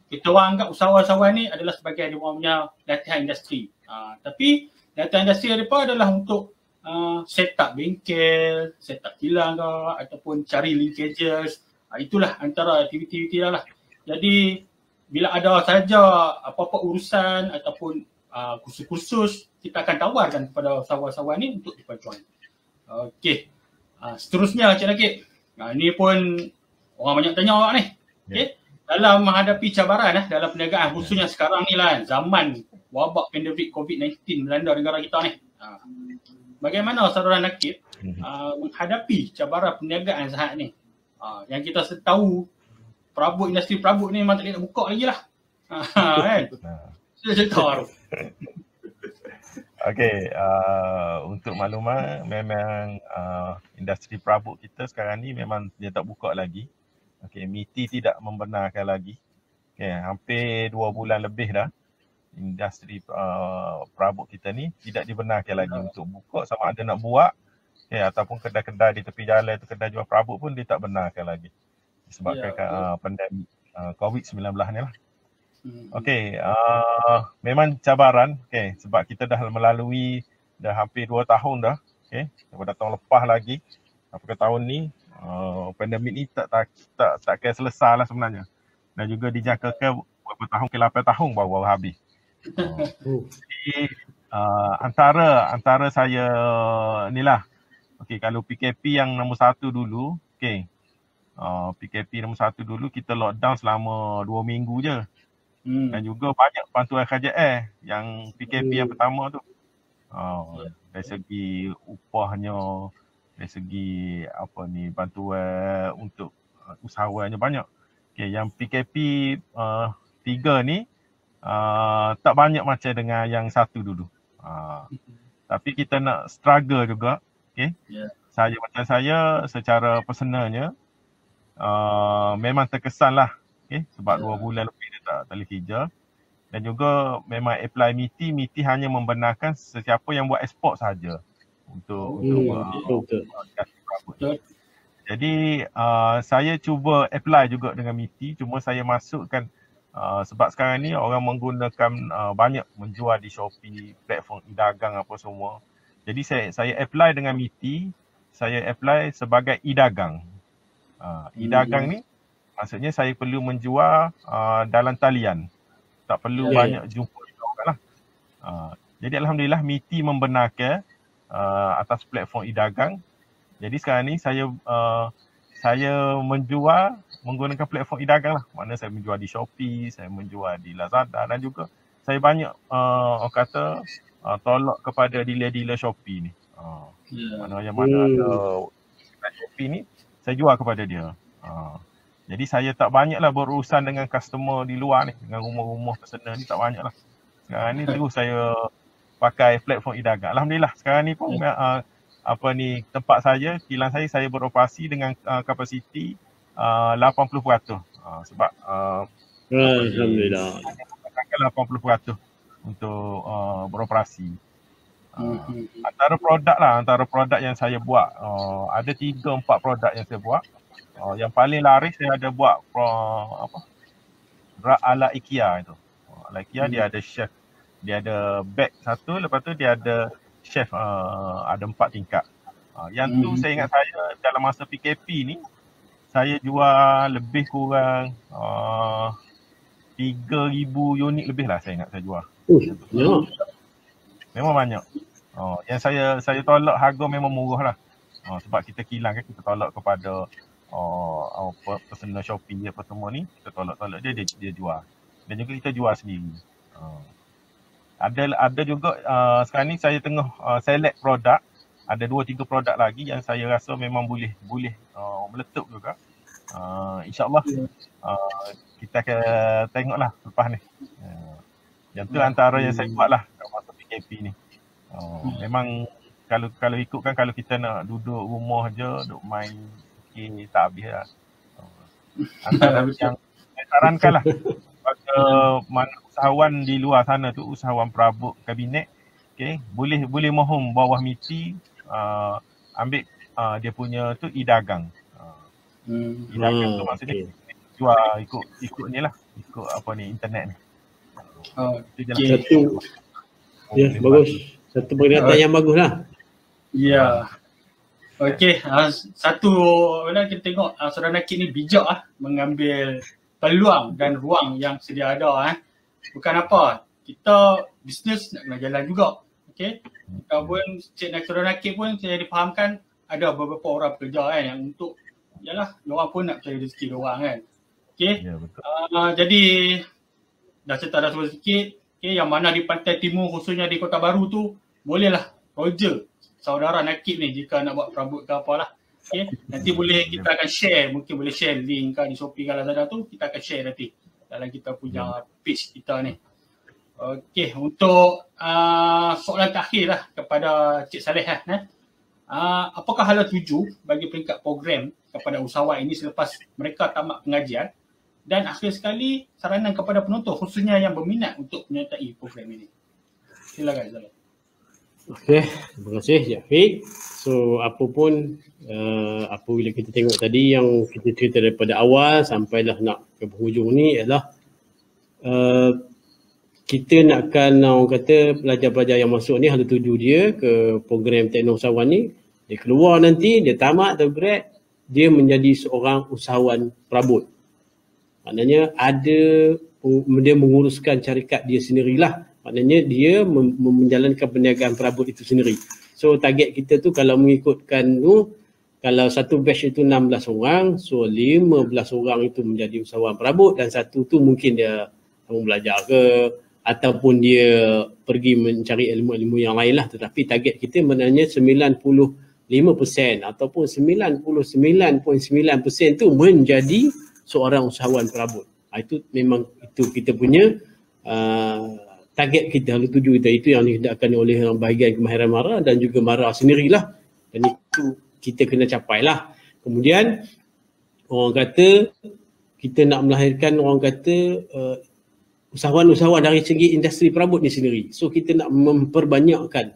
kita orang anggap usahawan-usahawan ni adalah sebagai dia punya latihan industri. Tapi latihan industri mereka adalah untuk set up bengkel, set up kilang ke, ataupun cari linkages. Itulah antara aktiviti-aktiviti lah. Jadi bila ada saja apa-apa urusan ataupun kursus-kursus, kita akan tawarkan kepada usahawan-usahawan ni untuk mereka join. Okey. Seterusnya Cik Nakib. Ini pun orang banyak tanya awak ni. Okey. Dalam menghadapi cabaran dalam perniagaan khususnya sekarang ni lah, zaman wabak pandemik COVID-19 melanda negara kita ni. Bagaimana saudara Nakib menghadapi cabaran perniagaan saat ni? Yang kita tahu industri perabot ni memang tak boleh nak buka lagi lah. Kan? Saya cerita baru. Okey, untuk maklumat memang industri perabot kita sekarang ni memang dia tak buka lagi. Okey, MITI tidak membenarkan lagi. Okey, hampir 2 bulan lebih dah industri perabot kita ni tidak dibenarkan lagi untuk buka, sama ada nak buat ataupun kedai-kedai di tepi jalan tu, kedai jual perabot pun dia tak benarkan lagi. Disebabkan pandemik COVID-19 ni lah. Okey, memang cabaran sebab kita dah melalui dah hampir 2 tahun dah. Daripada tahun lepas lagi sampai ke tahun ni, pandemik ni takkan selesai lah sebenarnya. Dan juga dijangkakan berapa tahun ke 8 tahun baru habis. Jadi antara saya ni lah, kalau PKP yang nombor 1 dulu, PKP nombor 1 dulu kita lockdown selama 2 minggu je. Dan juga banyak bantuan kerajaan yang PKP yang pertama tu. Dari segi upahnya, dari segi bantuan untuk usahawannya banyak. Yang PKP 3 ni tak banyak macam dengan yang 1 dulu. Tapi kita nak struggle juga. Saya secara personalnya memang terkesan lah. Sebab 2 bulan lebih dia tak boleh kerja. Dan juga memang apply MITI. MITI hanya membenarkan sesiapa yang buat ekspor sahaja untuk jadi saya cuba apply juga dengan MITI. Cuma saya masukkan sebab sekarang ni orang menggunakan banyak menjual di Shopee, platform e-dagang apa semua. Jadi saya apply dengan MITI. Saya apply sebagai e-dagang. E-dagang ni maksudnya saya perlu menjual dalam talian. Tak perlu banyak jumpa orang lah. Jadi alhamdulillah MITI membenarkan atas platform e-dagang. Jadi sekarang ni saya menjual menggunakan platform e-dagang lah. Maknanya saya menjual di Shopee, saya menjual di Lazada dan juga saya banyak orang kata tolak kepada dealer-dealer Shopee ni. Mana ada Shopee ni saya jual kepada dia. Jadi saya tak banyaklah berurusan dengan customer di luar ni, dengan rumah-rumah personal ni tak banyaklah. Sekarang ni terus saya pakai platform e-dagang. Alhamdulillah sekarang ni pun tempat saya, kilang saya beroperasi dengan kapasiti 80%. Sebab alhamdulillah 80% untuk beroperasi. Antara produk yang saya buat, ada 3-4 produk yang saya buat. Yang paling laris saya ada buat rak ala IKEA itu. Ala IKEA dia ada chef, dia ada bag 1, lepas tu dia ada chef ada 4 tingkat. Yang tu saya ingat saya dalam masa PKP ni saya jual lebih kurang 3,000 unit lebih lah saya ingat saya jual. Memang banyak. Yang saya tolak harga memang murah lah. Sebab kita kilang kan, kita tolak kepada personal Shopee apa semua ni, kita tolak dia jual. Dan juga kita jual sendiri. Ada juga sekarang ni saya tengah select produk. Ada 2-3 produk lagi yang saya rasa memang boleh meletup juga. InsyaAllah kita akan tengoklah lepas ni. Yang tu antara yang saya buat lah masa PKP ni. Memang kalau ikutkan, kalau kita nak duduk rumah je, duduk main tak habis lah. Antara yang saya sarankan lah mana usahawan di luar sana tu, usahawan perabot kabinet, okey, boleh mohon bawah MITI ambil dia punya tu e-dagang. E-dagang tu maksudnya jual ikut ni lah, ikut apa ni, internet ni. Satu bagus. Satu peringatan yang bagus lah. Ya. Okey, satu kita tengok Saudara Nakib ni bijak mengambil peluang dan ruang yang sedia ada. Bukan apa, kita bisnes nak kena jalan juga. Okey. Kita pun Saudara Nakib pun saya difahamkan ada beberapa orang pekerja yang untuk diorang pun nak cari rezeki diorang kan. Okey. Ya, jadi dah cerita dah sebut sikit, yang mana di Pantai Timur khususnya di Kota Baru tu bolehlah Roger saudara Nakib ni jika nak buat perabot ke apalah. Okay. Nanti boleh kita akan share, mungkin boleh share link di Shopee ke Lazada tu, kita akan share nanti dalam kita punya page kita ni. Okey, untuk soalan terakhir lah kepada Cik Saleh apakah hala tuju bagi peringkat program kepada usahawan ini selepas mereka tamat pengajian, dan akhir sekali saranan kepada penonton khususnya yang berminat untuk menyertai program ini. Silakan Saleh. Okey, terima kasih Jafiq. So apapun apabila kita tengok tadi yang kita cerita daripada awal sampailah nak ke penghujung ni ialah kita nakkan orang kata pelajar-pelajar yang masuk ni hala tuju dia ke program Tekno Usahawan ni, dia keluar nanti, dia tamat atau grad, dia menjadi seorang usahawan perabot. Maknanya dia menguruskan syarikat dia sendirilah. Maknanya dia menjalankan perniagaan perabot itu sendiri. So target kita tu kalau mengikutkan tu, kalau satu batch itu 16 orang, so 15 orang itu menjadi usahawan perabot dan satu tu mungkin dia belajar ke ataupun dia pergi mencari ilmu-ilmu yang lain lah. Tetapi target kita sebenarnya 95% ataupun 99.9% tu menjadi seorang usahawan perabot. Itu memang itu kita punya target kita, hala tuju kita. Itu yang dihedakkan oleh bahagian kemahiran MARA dan juga MARA sendirilah. Dan itu kita kena capai lah. Kemudian orang kata kita nak melahirkan orang kata usahawan-usahawan dari segi industri perabot ni sendiri. So kita nak memperbanyakkan.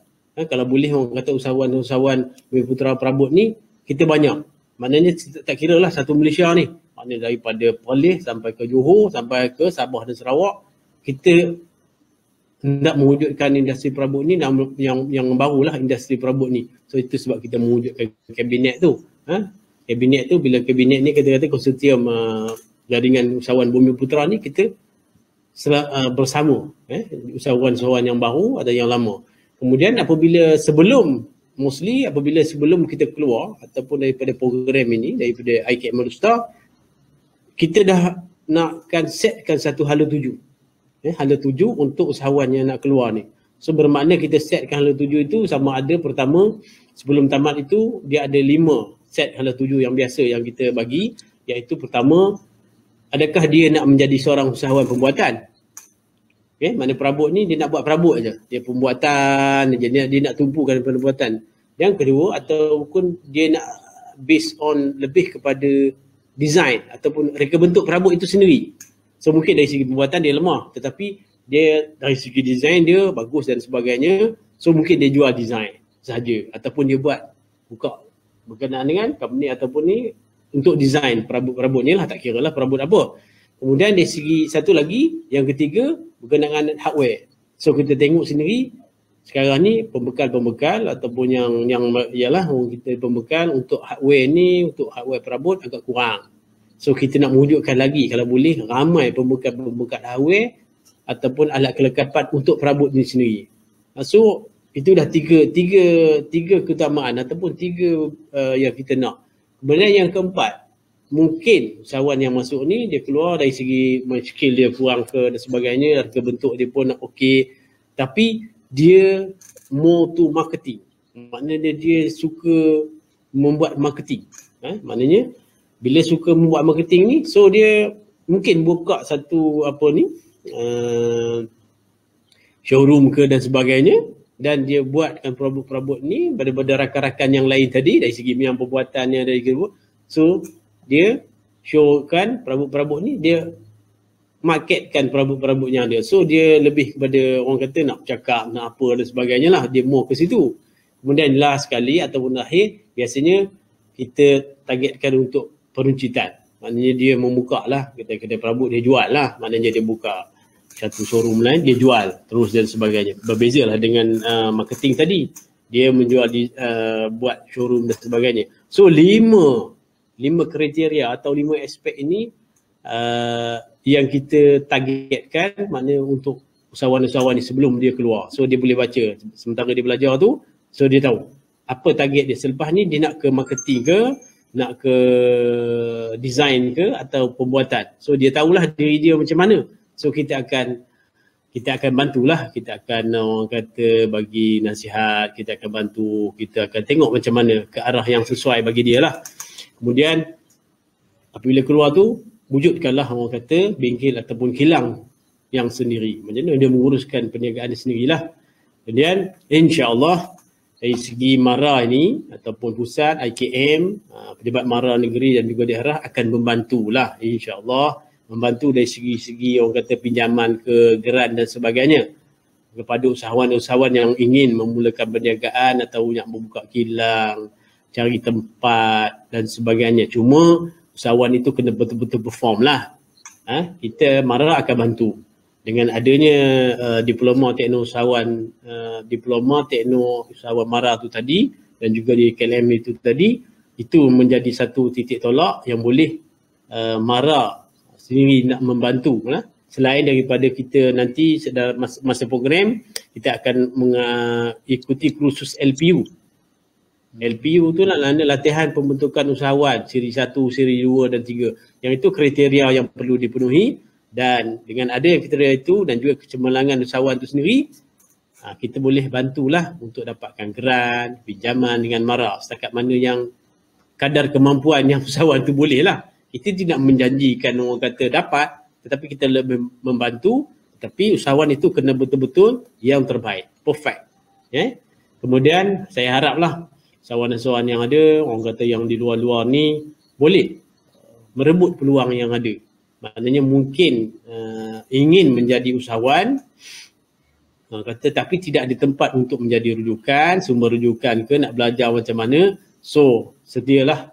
Kalau boleh orang kata usahawan-usahawan Bumiputera perabot ni kita banyak. Maknanya tak kira lah satu Malaysia ni. Maknanya daripada Perlis sampai ke Johor sampai ke Sabah dan Sarawak, kita hendak mewujudkan industri perabot ni yang barulah industri perabot ni. So itu sebab kita mewujudkan kabinet tu. Kabinet tu, bila kabinet ni kata-kata konsortium jaringan usahawan Bumiputera ni, kita bersama usahawan-usahawan yang baru ada yang lama. Kemudian apabila sebelum kita keluar ataupun daripada program ini, daripada IKM Merusta, kita dah nakkan setkan satu hala tuju. Hala tuju untuk usahawan yang nak keluar ni. So bermakna kita setkan hala tuju itu sama ada pertama sebelum tamat itu dia ada 5 set hala tuju yang biasa yang kita bagi, iaitu pertama, adakah dia nak menjadi seorang usahawan pembuatan? Mana perabot ni dia nak buat perabot aja. Dia pembuatan, dia nak tumpukan pembuatan. Yang kedua, ataupun dia nak based on lebih kepada design ataupun reka bentuk perabot itu sendiri. So mungkin dari segi pembuatan dia lemah, tetapi dia dari segi design dia bagus dan sebagainya. So mungkin dia jual design sahaja ataupun dia buka berkenaan dengan company ataupun ni untuk design perabot-perabotnya lah, tak kira lah perabot apa. Kemudian dari segi satu lagi, yang ketiga berkenaan dengan hardware. So kita tengok sendiri sekarang ni pembekal ataupun yang ialah kita pembekal untuk hardware ni, untuk hardware perabot agak kurang. So kita nak mewujudkan lagi kalau boleh ramai pembekal hardware ataupun alat kelengkapan untuk perabot ni sendiri. So itu dah tiga keutamaan ataupun tiga yang kita nak. Kemudian yang keempat, mungkin usahawan yang masuk ni dia keluar dari segi skill dia kurang ke dan sebagainya, harga bentuk dia pun okey, tapi dia more to marketing. Maknanya dia suka membuat marketing. Maknanya bila suka membuat marketing ni, so dia mungkin buka satu showroom ke dan sebagainya, dan dia buatkan perabot-perabot ni daripada rakan-rakan yang lain tadi dari segi yang pembuatannya dari segi. So dia showkan perabot-perabot ni dia marketkan perabot-perabot yang ada. So dia lebih kepada orang kata nak cakap, nak apa dan sebagainya lah. Dia more ke situ. Kemudian last sekali ataupun akhir, biasanya kita targetkan untuk peruncitan. Maknanya dia membuka lah, kedai-kedai perabot dia jual lah. Maknanya dia buka satu showroom lain, dia jual terus dan sebagainya. Berbeza lah dengan marketing tadi. Dia menjual buat showroom dan sebagainya. So lima kriteria atau 5 aspek ini yang kita targetkan, maknanya untuk usahawan-usahawan ni sebelum dia keluar. So dia boleh baca sementara dia belajar tu, so dia tahu apa target dia. Selepas ni dia nak ke marketing ke, nak ke design ke atau pembuatan. So dia tahulah diri dia macam mana. So kita akan bantulah, kita akan orang kata bagi nasihat, kita akan bantu, kita akan tengok macam mana ke arah yang sesuai bagi dia lah. Kemudian apabila keluar tu, wujudkanlah orang kata bengkel ataupun kilang yang sendiri. Macam mana dia menguruskan perniagaan dia sendirilah. Kemudian insya-Allah dari segi MARA ini ataupun pusat IKM, Pejabat MARA Negeri dan juga daerah akan membantulah insya-Allah, membantu dari segi orang kata pinjaman ke geran dan sebagainya kepada usahawan-usahawan yang ingin memulakan perniagaan atau nak membuka kilang, cari tempat dan sebagainya. Cuma usahawan itu kena betul-betul perform lah. Kita MARA akan bantu dengan adanya diploma tekno usahawan MARA tu tadi dan juga di KLM itu tadi, itu menjadi satu titik tolak yang boleh MARA sendiri nak membantu lah. Selain daripada kita nanti dalam masa program kita akan mengikuti kursus LPU. LPU tu latihan pembentukan usahawan siri 1, siri 2 dan 3. Yang itu kriteria yang perlu dipenuhi, dan dengan ada yang kriteria itu dan juga kecemerlangan usahawan itu sendiri, kita boleh bantulah untuk dapatkan geran, pinjaman dengan MARA setakat mana yang kadar kemampuan yang usahawan itu boleh lah. Kita tidak menjanjikan orang kata dapat, tetapi kita lebih membantu, tapi usahawan itu kena betul-betul yang terbaik, perfect. Kemudian saya haraplah usahawan-usahawan yang ada, orang kata yang di luar-luar ni boleh merebut peluang yang ada. Maknanya mungkin ingin menjadi usahawan, orang kata tapi tidak ada tempat untuk menjadi rujukan, sumber rujukan ke, nak belajar macam mana. So sedialah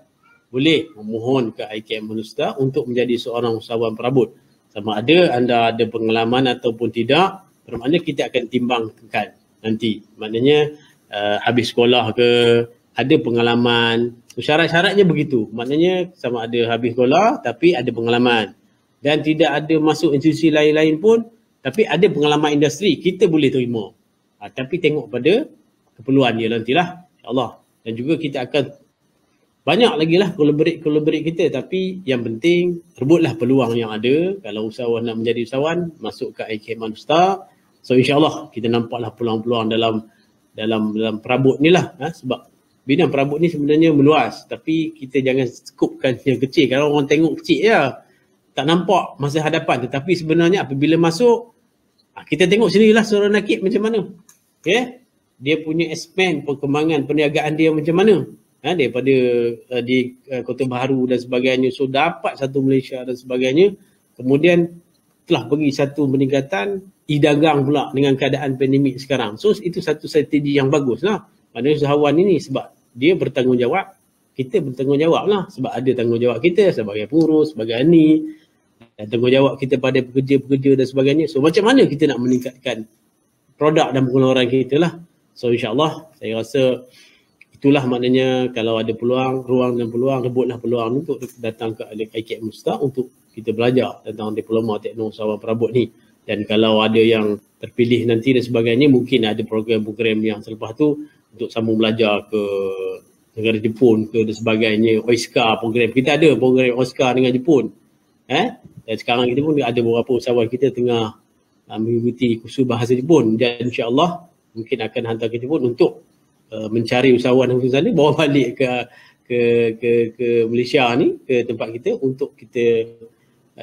boleh memohon ke IKM Manusta untuk menjadi seorang usahawan perabot. Sama ada anda ada pengalaman ataupun tidak, bermakna kita akan timbangkan nanti. Maknanya habis sekolah ke, ada pengalaman, syarat-syaratnya begitu. Maknanya sama ada habis sekolah tapi ada pengalaman, dan tidak ada masuk institusi lain-lain pun tapi ada pengalaman industri, kita boleh terima. Tapi tengok pada keperluan dia nantilah, insya-Allah. Dan juga kita akan banyak lagi lah collaborate kita, tapi yang penting rebutlah peluang yang ada. Kalau usahawan nak menjadi usahawan, masuk ke IKM Manusta. So insya-Allah kita nampaklah peluang-peluang dalam perabot ni lah. Sebab bidang perabot ni sebenarnya meluas, tapi kita jangan skupkan yang kecil. Kalau orang tengok kecil je, tak nampak masa hadapan. Tetapi sebenarnya apabila masuk, kita tengok sendirilah seorang nakib macam mana. Dia punya expand perkembangan perniagaan dia macam mana. Daripada di Kota Baharu dan sebagainya, so dapat satu Malaysia dan sebagainya, kemudian telah bagi satu peningkatan e-dagang pula dengan keadaan pandemik sekarang. So itu satu strategi yang bagus lah. Pada usahawan ini, sebab dia bertanggungjawab, kita bertanggungjawab lah, sebab ada tanggungjawab kita sebagai pengurus, sebagai ani, dan tanggungjawab kita pada pekerja-pekerja dan sebagainya. So macam mana kita nak meningkatkan produk dan pengeluaran kita lah. So insyaAllah saya rasa itulah maknanya, kalau ada peluang, ruang dan peluang, rebutlah peluang untuk datang ke IKM Manusta untuk kita belajar tentang diploma tekno usahawan perabot ni. Dan kalau ada yang terpilih nanti dan sebagainya, mungkin ada program-program yang selepas tu untuk sambung belajar ke negara Jepun ke dan sebagainya. OISCA program, kita ada program OISCA dengan Jepun. Dan sekarang kita pun ada beberapa usahawan kita tengah mengikuti kursus bahasa Jepun, dan insya-Allah mungkin akan hantar ke Jepun untuk mencari usahawan yang sana, bawa balik ke Malaysia ni, ke tempat kita, untuk kita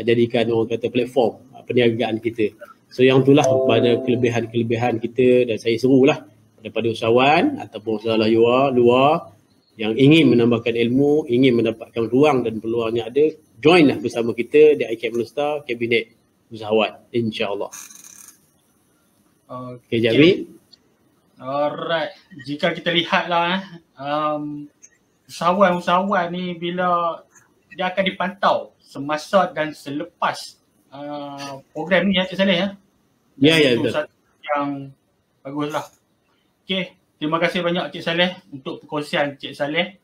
jadikan orang kata platform perniagaan kita. So yang itulah pada kelebihan-kelebihan kita, dan saya serulah daripada usahawan ataupun usahawan luar yang ingin menambahkan ilmu, ingin mendapatkan ruang dan peluang yang ada, joinlah bersama kita di IKM Manusta Kabinet usahawan, insya-Allah. Okay, Jami. Alright, jika kita lihatlah usahawan-usahawan ni bila dia akan dipantau semasa dan selepas program ni Cik Saleh Ya, itu betul. satu yang baguslah. Okey, terima kasih banyak Cik Saleh untuk perkongsian Cik Saleh.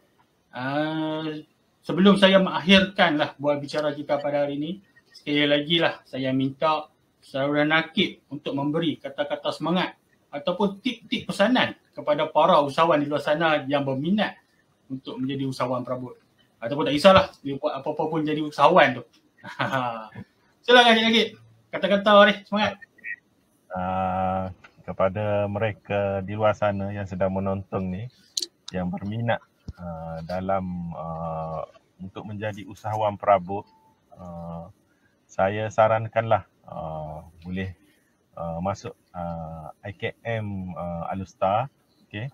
Sebelum saya mengakhirkanlah buat bicara kita pada hari ini, sekali lagi lah saya minta saudara Nakib untuk memberi kata-kata semangat ataupun tip-tip pesanan kepada para usahawan di luar sana yang berminat untuk menjadi usahawan perabot. Ataupun tak kisahlah, dia buat apa-apa pun jadi usahawan tu. Silakan Cik Nakib, kata-kata ni, semangat. Kepada mereka di luar sana yang sedang menonton ni, yang berminat dalam untuk menjadi usahawan perabot, saya sarankanlah boleh masuk IKM Alustar, okey.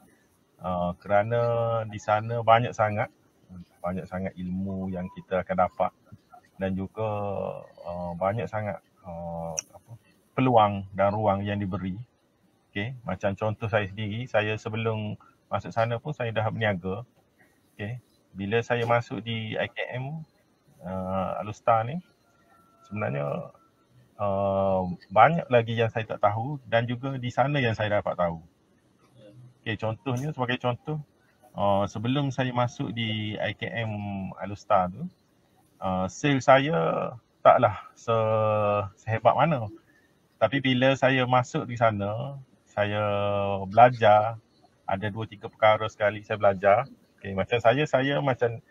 Kerana di sana banyak sangat ilmu yang kita akan dapat dan juga banyak sangat peluang dan ruang yang diberi. Okey, macam contoh saya sendiri, saya sebelum masuk sana pun saya dah berniaga. Okey, bila saya masuk di IKM Alustar ni, sebenarnya banyak lagi yang saya tak tahu dan juga di sana yang saya dapat tahu. Okey, contohnya sebagai contoh, sebelum saya masuk di IKM Alustar tu, sales saya taklah sehebat mana. Tapi bila saya masuk di sana, saya belajar, ada 2-3 perkara sekali saya belajar. Okay, macam saya macam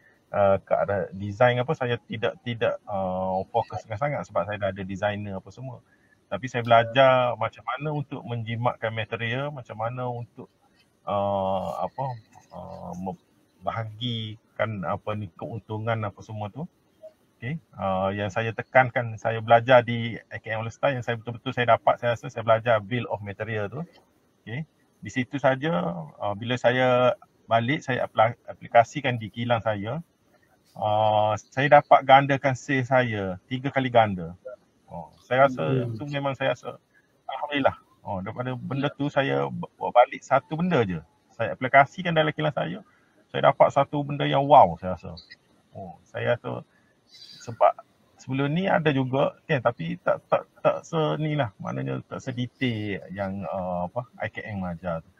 ke arah design apa, saya tidak fokus sangat sebab saya dah ada designer apa semua. Tapi saya belajar macam mana untuk menjimatkan material, macam mana untuk bahagikan keuntungan apa semua tu. Okay. Yang saya tekankan, saya belajar di IKM Alustar, yang saya betul-betul saya dapat, saya rasa saya belajar bill of material tu. Okay. Di situ saja, bila saya balik, saya aplikasikan di kilang saya, saya dapat gandakan sales saya 3 kali ganda. Saya rasa itu memang saya rasa alhamdulillah. Daripada benda tu saya bawa balik satu benda je. Saya aplikasikan dalam kilang saya dapat satu benda yang wow saya rasa. Saya rasa sebab sebelum ni ada juga kan, tapi tak senilah, maknanya tak sedetail yang IKM ajar tu.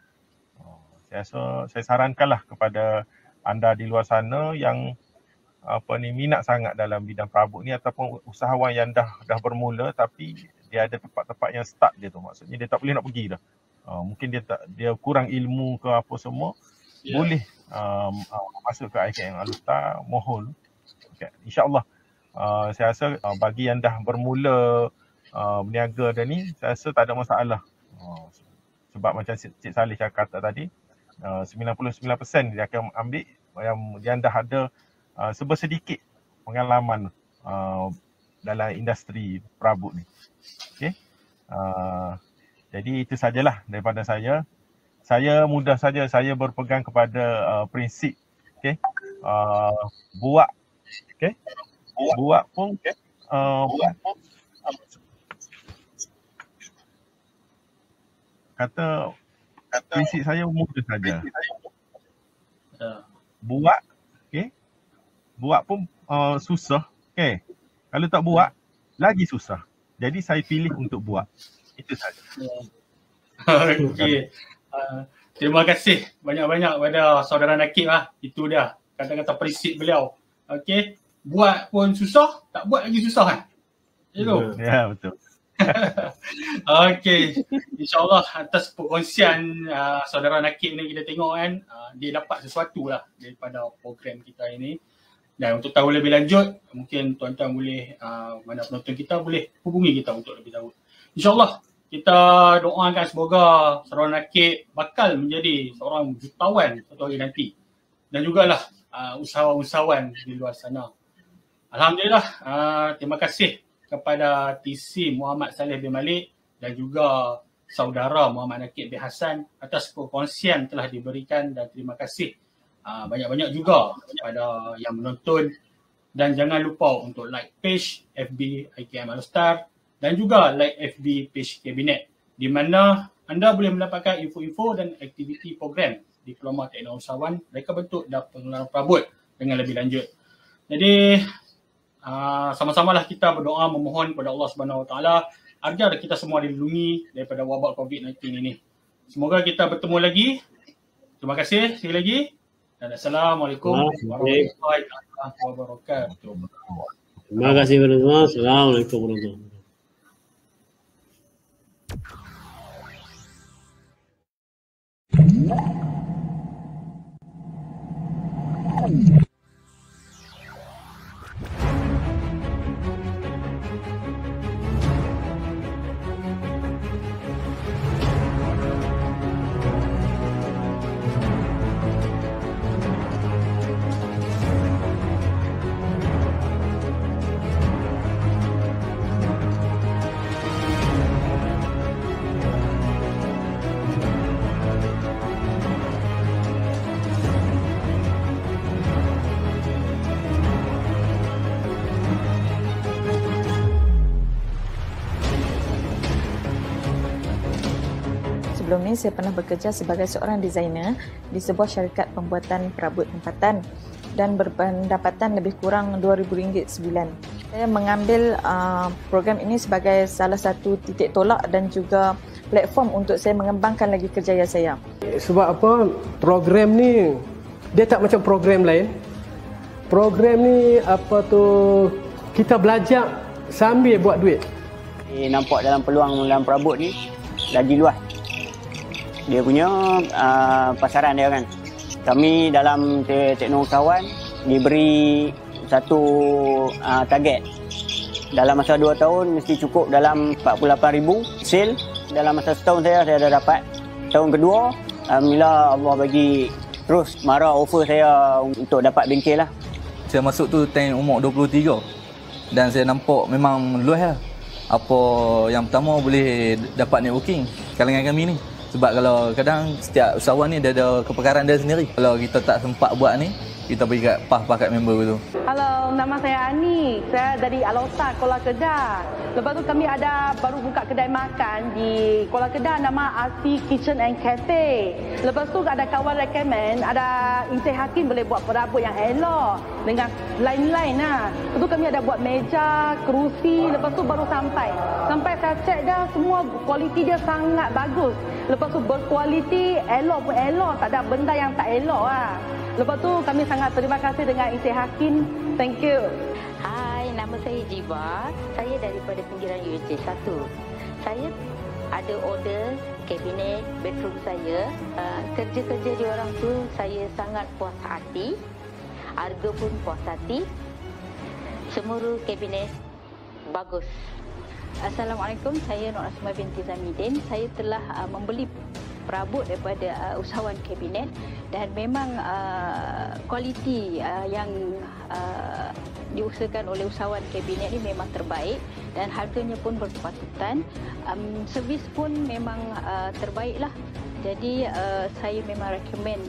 Saya rasa saya sarankanlah kepada anda di luar sana yang minat sangat dalam bidang perabot ni ataupun usahawan yang dah bermula tapi dia ada tempat-tempat yang start dia tu, maksudnya dia tak boleh nak pergi dah. Mungkin dia kurang ilmu ke apa semua, boleh masuk ke IKM Alustar, mohon. Okay. InsyaAllah saya rasa bagi yang dah bermula berniaga dah ni, saya rasa tak ada masalah. Sebab macam Cik Saleh cakap tadi, 99% dia akan ambil yang dah ada sebersedikit pengalaman dalam industri perabot ni. Okay. Jadi itu sajalah daripada saya. Saya mudah saja, saya berpegang kepada prinsip, okay, buat, okay, buat pun, kata prinsip saya mudah saja. Buat, okay, buat pun susah, okay. Kalau tak buat, lagi susah. Jadi saya pilih untuk buat. Itu saja. Okey. Terima kasih banyak-banyak kepada saudara Nakib Itu dia kata-kata prinsip beliau. Okey. Buat pun susah, tak buat lagi susah kan? Itu. Ya, betul. Okey. InsyaAllah atas perkongsian saudara Nakib ni kita tengok kan, dia dapat sesuatu lah daripada program kita ini. Dan untuk tahu lebih lanjut, mungkin tuan-tuan boleh, mana penonton kita boleh hubungi kita untuk lebih tahu. InsyaAllah kita doakan semoga saudara Nakib bakal menjadi seorang jutawan satu hari nanti. Dan jugalah usahawan-usahawan di luar sana. Alhamdulillah, terima kasih kepada TC Muhammad Saleh bin Malik dan juga saudara Muhammad Nakib bin Hassan atas perkongsian telah diberikan, dan terima kasih banyak-banyak juga kepada yang menonton, dan jangan lupa untuk like page FB IKM Alustar dan juga like FB page Kabinet di mana anda boleh mendapatkan info-info dan aktiviti program Diploma Teknologi Usahawan mereka bentuk dan pengenalan perabot dengan lebih lanjut. Jadi sama-samalah kita berdoa memohon kepada Allah Subhanahu Wa Taala agar kita semua dilindungi daripada wabak COVID-19 ini. Semoga kita bertemu lagi. Terima kasih sekali lagi. Dan Assalamualaikum warahmatullahi wabarakatuh. Terima kasih semua. Assalamualaikum warahmatullahi wabarakatuh. Sebelum ini saya pernah bekerja sebagai seorang designer di sebuah syarikat pembuatan perabot tempatan dan berpendapatan lebih kurang RM2,000 sebulan. Saya mengambil program ini sebagai salah satu titik tolak dan juga platform untuk saya mengembangkan lagi kerjaya saya. Sebab apa? Program ni dia tak macam program lain. Program ni kita belajar sambil buat duit. Nampak dalam peluang dalam perabot ni lagi luas. Dia punya pasaran dia kan. Kami dalam teknologi usahawan diberi satu target. Dalam masa 2 tahun mesti cukup dalam 48,000 sale. Dalam masa setahun saya dah dapat. Tahun kedua, alhamdulillah Allah bagi terus marah offer saya untuk dapat bengkel lah. Saya masuk tu time umur 23 dan saya nampak memang luas lah. Apa yang pertama boleh dapat networking kalangan kami ni. Sebab kalau kadang setiap usahawan ni dia ada kepakaran dia sendiri. Kalau kita tak sempat buat ni, kita bagi kat kat member tu. Halo, nama saya Ani. Saya dari Alota, Kuala Kedah. Lepas tu kami ada baru buka kedai makan di Kuala Kedah nama Asi Kitchen and Cafe. Lepas tu ada kawan recommend, ada Encik Hakim boleh buat perabot yang elok dengan lain-lain lah. Lepas tu kami ada buat meja, kerusi. Lepas tu baru sampai. Sampai saya cek dah semua kualiti dia sangat bagus. Lepas tu berkualiti, elok pun elok. Tak ada benda yang tak elok lah. Lepas tu kami sangat terima kasih dengan Encik Hakim. Thank you. Hai, nama saya Jiba. Saya daripada pinggiran UJ 1. Saya ada order kabinet bedroom saya. Kerja-kerja di orang tu saya sangat puas hati. Harga pun puas hati. Seluruh kabinet bagus. Assalamualaikum, saya Nur Asma binti Zamidin. Saya telah membeli perabot daripada usahawan kabinet dan memang kualiti yang diusahakan oleh usahawan kabinet ini memang terbaik dan harganya pun berkepatutan. Servis pun memang terbaiklah. Jadi saya memang recommend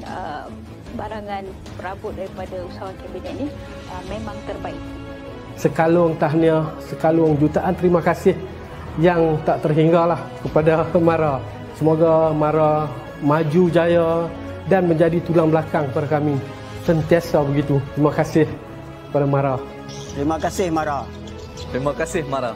barangan perabot daripada usahawan kabinet ini memang terbaik. Sekalung tahniah, sekalung jutaan terima kasih yang tak terhinggalah kepada Mara. Semoga Mara maju jaya dan menjadi tulang belakang kepada kami. Sentiasa begitu. Terima kasih kepada Mara. Terima kasih Mara. Terima kasih Mara.